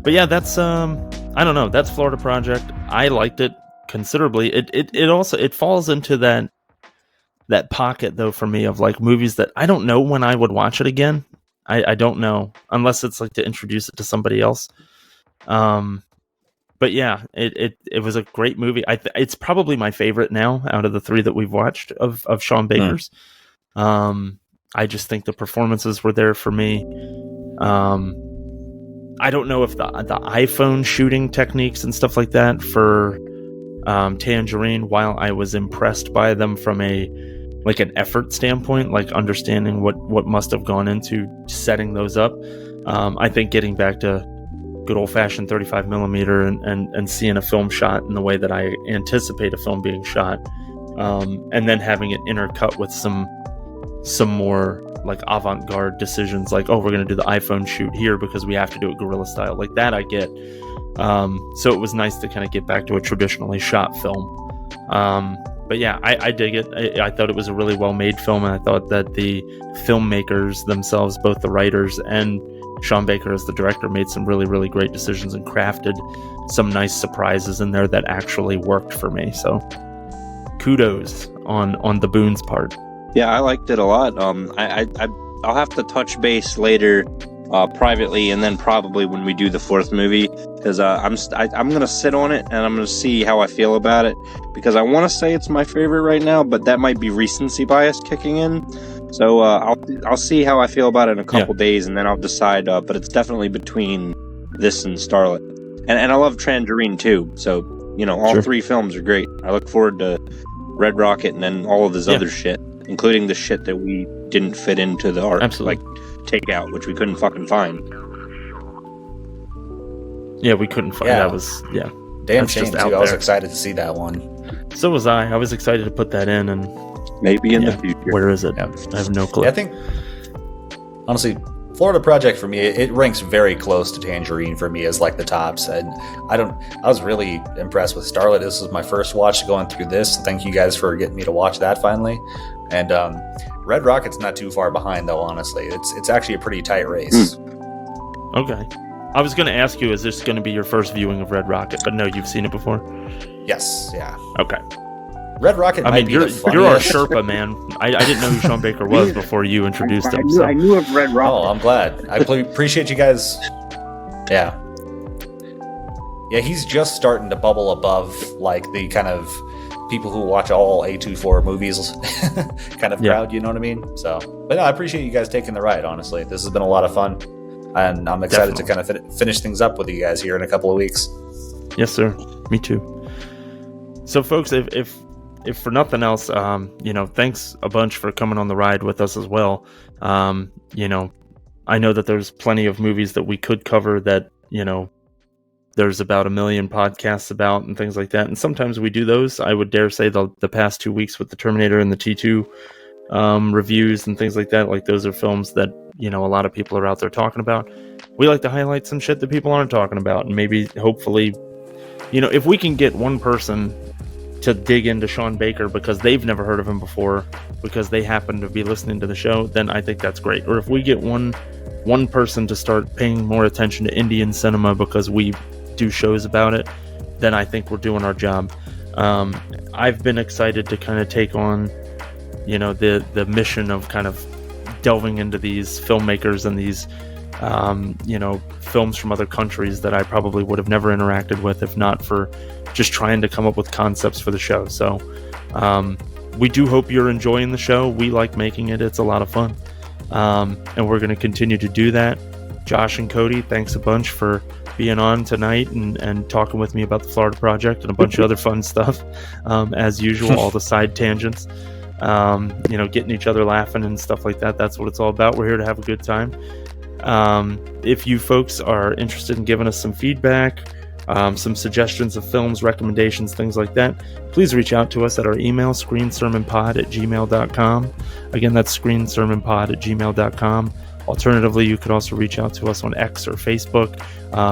But yeah, that's I don't know. That's Florida Project. I liked it considerably. It also falls into that pocket though for me of like movies that I don't know when I would watch it again. I don't know unless it's like to introduce it to somebody else. But yeah, it was a great movie. It's probably my favorite now out of the three that we've watched of Sean Baker's. I just think the performances were there for me. I don't know if the iPhone shooting techniques and stuff like that for Tangerine, while I was impressed by them from an effort standpoint, like understanding what must have gone into setting those up, I think getting back to good old-fashioned 35 millimeter and seeing a film shot in the way that I anticipate a film being shot, and then having it intercut with some more like avant-garde decisions, like, oh, we're going to do the iPhone shoot here because we have to do it guerrilla style, like that I get. So it was nice to kind of get back to a traditionally shot film. But yeah, I dig it. I thought it was a really well-made film, and I thought that the filmmakers themselves, both the writers and Sean Baker as the director, made some really, really great decisions and crafted some nice surprises in there that actually worked for me. So kudos on the Boone's part. Yeah, I liked it a lot. I'll have to touch base later, privately, and then probably when we do the fourth movie, because I'm gonna sit on it and I'm gonna see how I feel about it, because I want to say it's my favorite right now, but that might be recency bias kicking in. So I'll see how I feel about it in a couple days, and then I'll decide. But it's definitely between this and Starlet, and I love Tangerine too. So all three films are great. I look forward to Red Rocket and then all of his other shit, including the shit that we didn't fit into the art, like Takeout, which we couldn't fucking find. Yeah, we couldn't find. That was damn shame too. I was excited to see that one. So was I. I was excited to put that in, and maybe in the future. Where is it? I have no clue. I think honestly, Florida Project for me, it ranks very close to Tangerine for me as like the tops. And I was really impressed with Starlet. This was my first watch going through this. Thank you guys for getting me to watch that finally. And Red Rocket's not too far behind though, honestly. It's actually a pretty tight race. Okay. I was going to ask you, is this going to be your first viewing of Red Rocket? But no, you've seen it before? Yes, yeah. Okay. Red Rocket might be the funniest. You're our Sherpa, man. I didn't know who Sean Baker was before you introduced him. I knew of Red Rocket. Oh, I'm glad. I appreciate you guys. Yeah. Yeah, he's just starting to bubble above like the kind of people who watch all A24 movies kind of crowd, you know what I mean? So, but no, I appreciate you guys taking the ride, honestly. This has been a lot of fun. And I'm excited to kind of finish things up with you guys here in a couple of weeks. Yes, sir. Me too. So, folks, if for nothing else, thanks a bunch for coming on the ride with us as well. I know that there's plenty of movies that we could cover that, there's about 1 million podcasts about and things like that. And sometimes we do those. I would dare say the past 2 weeks with the Terminator and the T2 reviews and things like that, like those are films that, a lot of people are out there talking about. We like to highlight some shit that people aren't talking about. And maybe, hopefully, if we can get one person to dig into Sean Baker because they've never heard of him before, because they happen to be listening to the show, then I think that's great. Or if we get one person to start paying more attention to Indian cinema because we do shows about it, then I think we're doing our job. I've been excited to kind of take on, the mission of kind of delving into these filmmakers and these, films from other countries that I probably would have never interacted with if not for just trying to come up with concepts for the show. So we do hope you're enjoying the show. We like making it. It's a lot of fun. And we're going to continue to do that. Josh and Cody, thanks a bunch for being on tonight and talking with me about the Florida Project and a bunch of other fun stuff. As usual, all the side tangents, getting each other laughing and stuff like that. That's what it's all about. We're here to have a good time. If you folks are interested in giving us some feedback, some suggestions of films, recommendations, things like that, please reach out to us at our email, screensermonpod@gmail.com. Again, that's screensermonpod@gmail.com. Alternatively, you could also reach out to us on X or Facebook,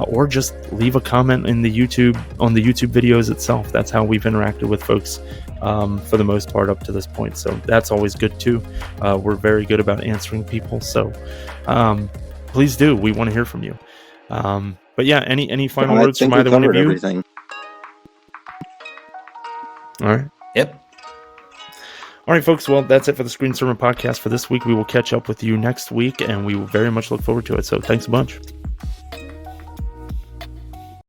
or just leave a comment in the YouTube videos itself. That's how we've interacted with folks for the most part up to this point. So that's always good too. We're very good about answering people. So please do. We want to hear from you. But yeah, any final words from either one of you? Everything. All right. Yep. All right, folks. Well, that's it for the Screen Sermon podcast for this week. We will catch up with you next week, and we will very much look forward to it. So thanks a bunch.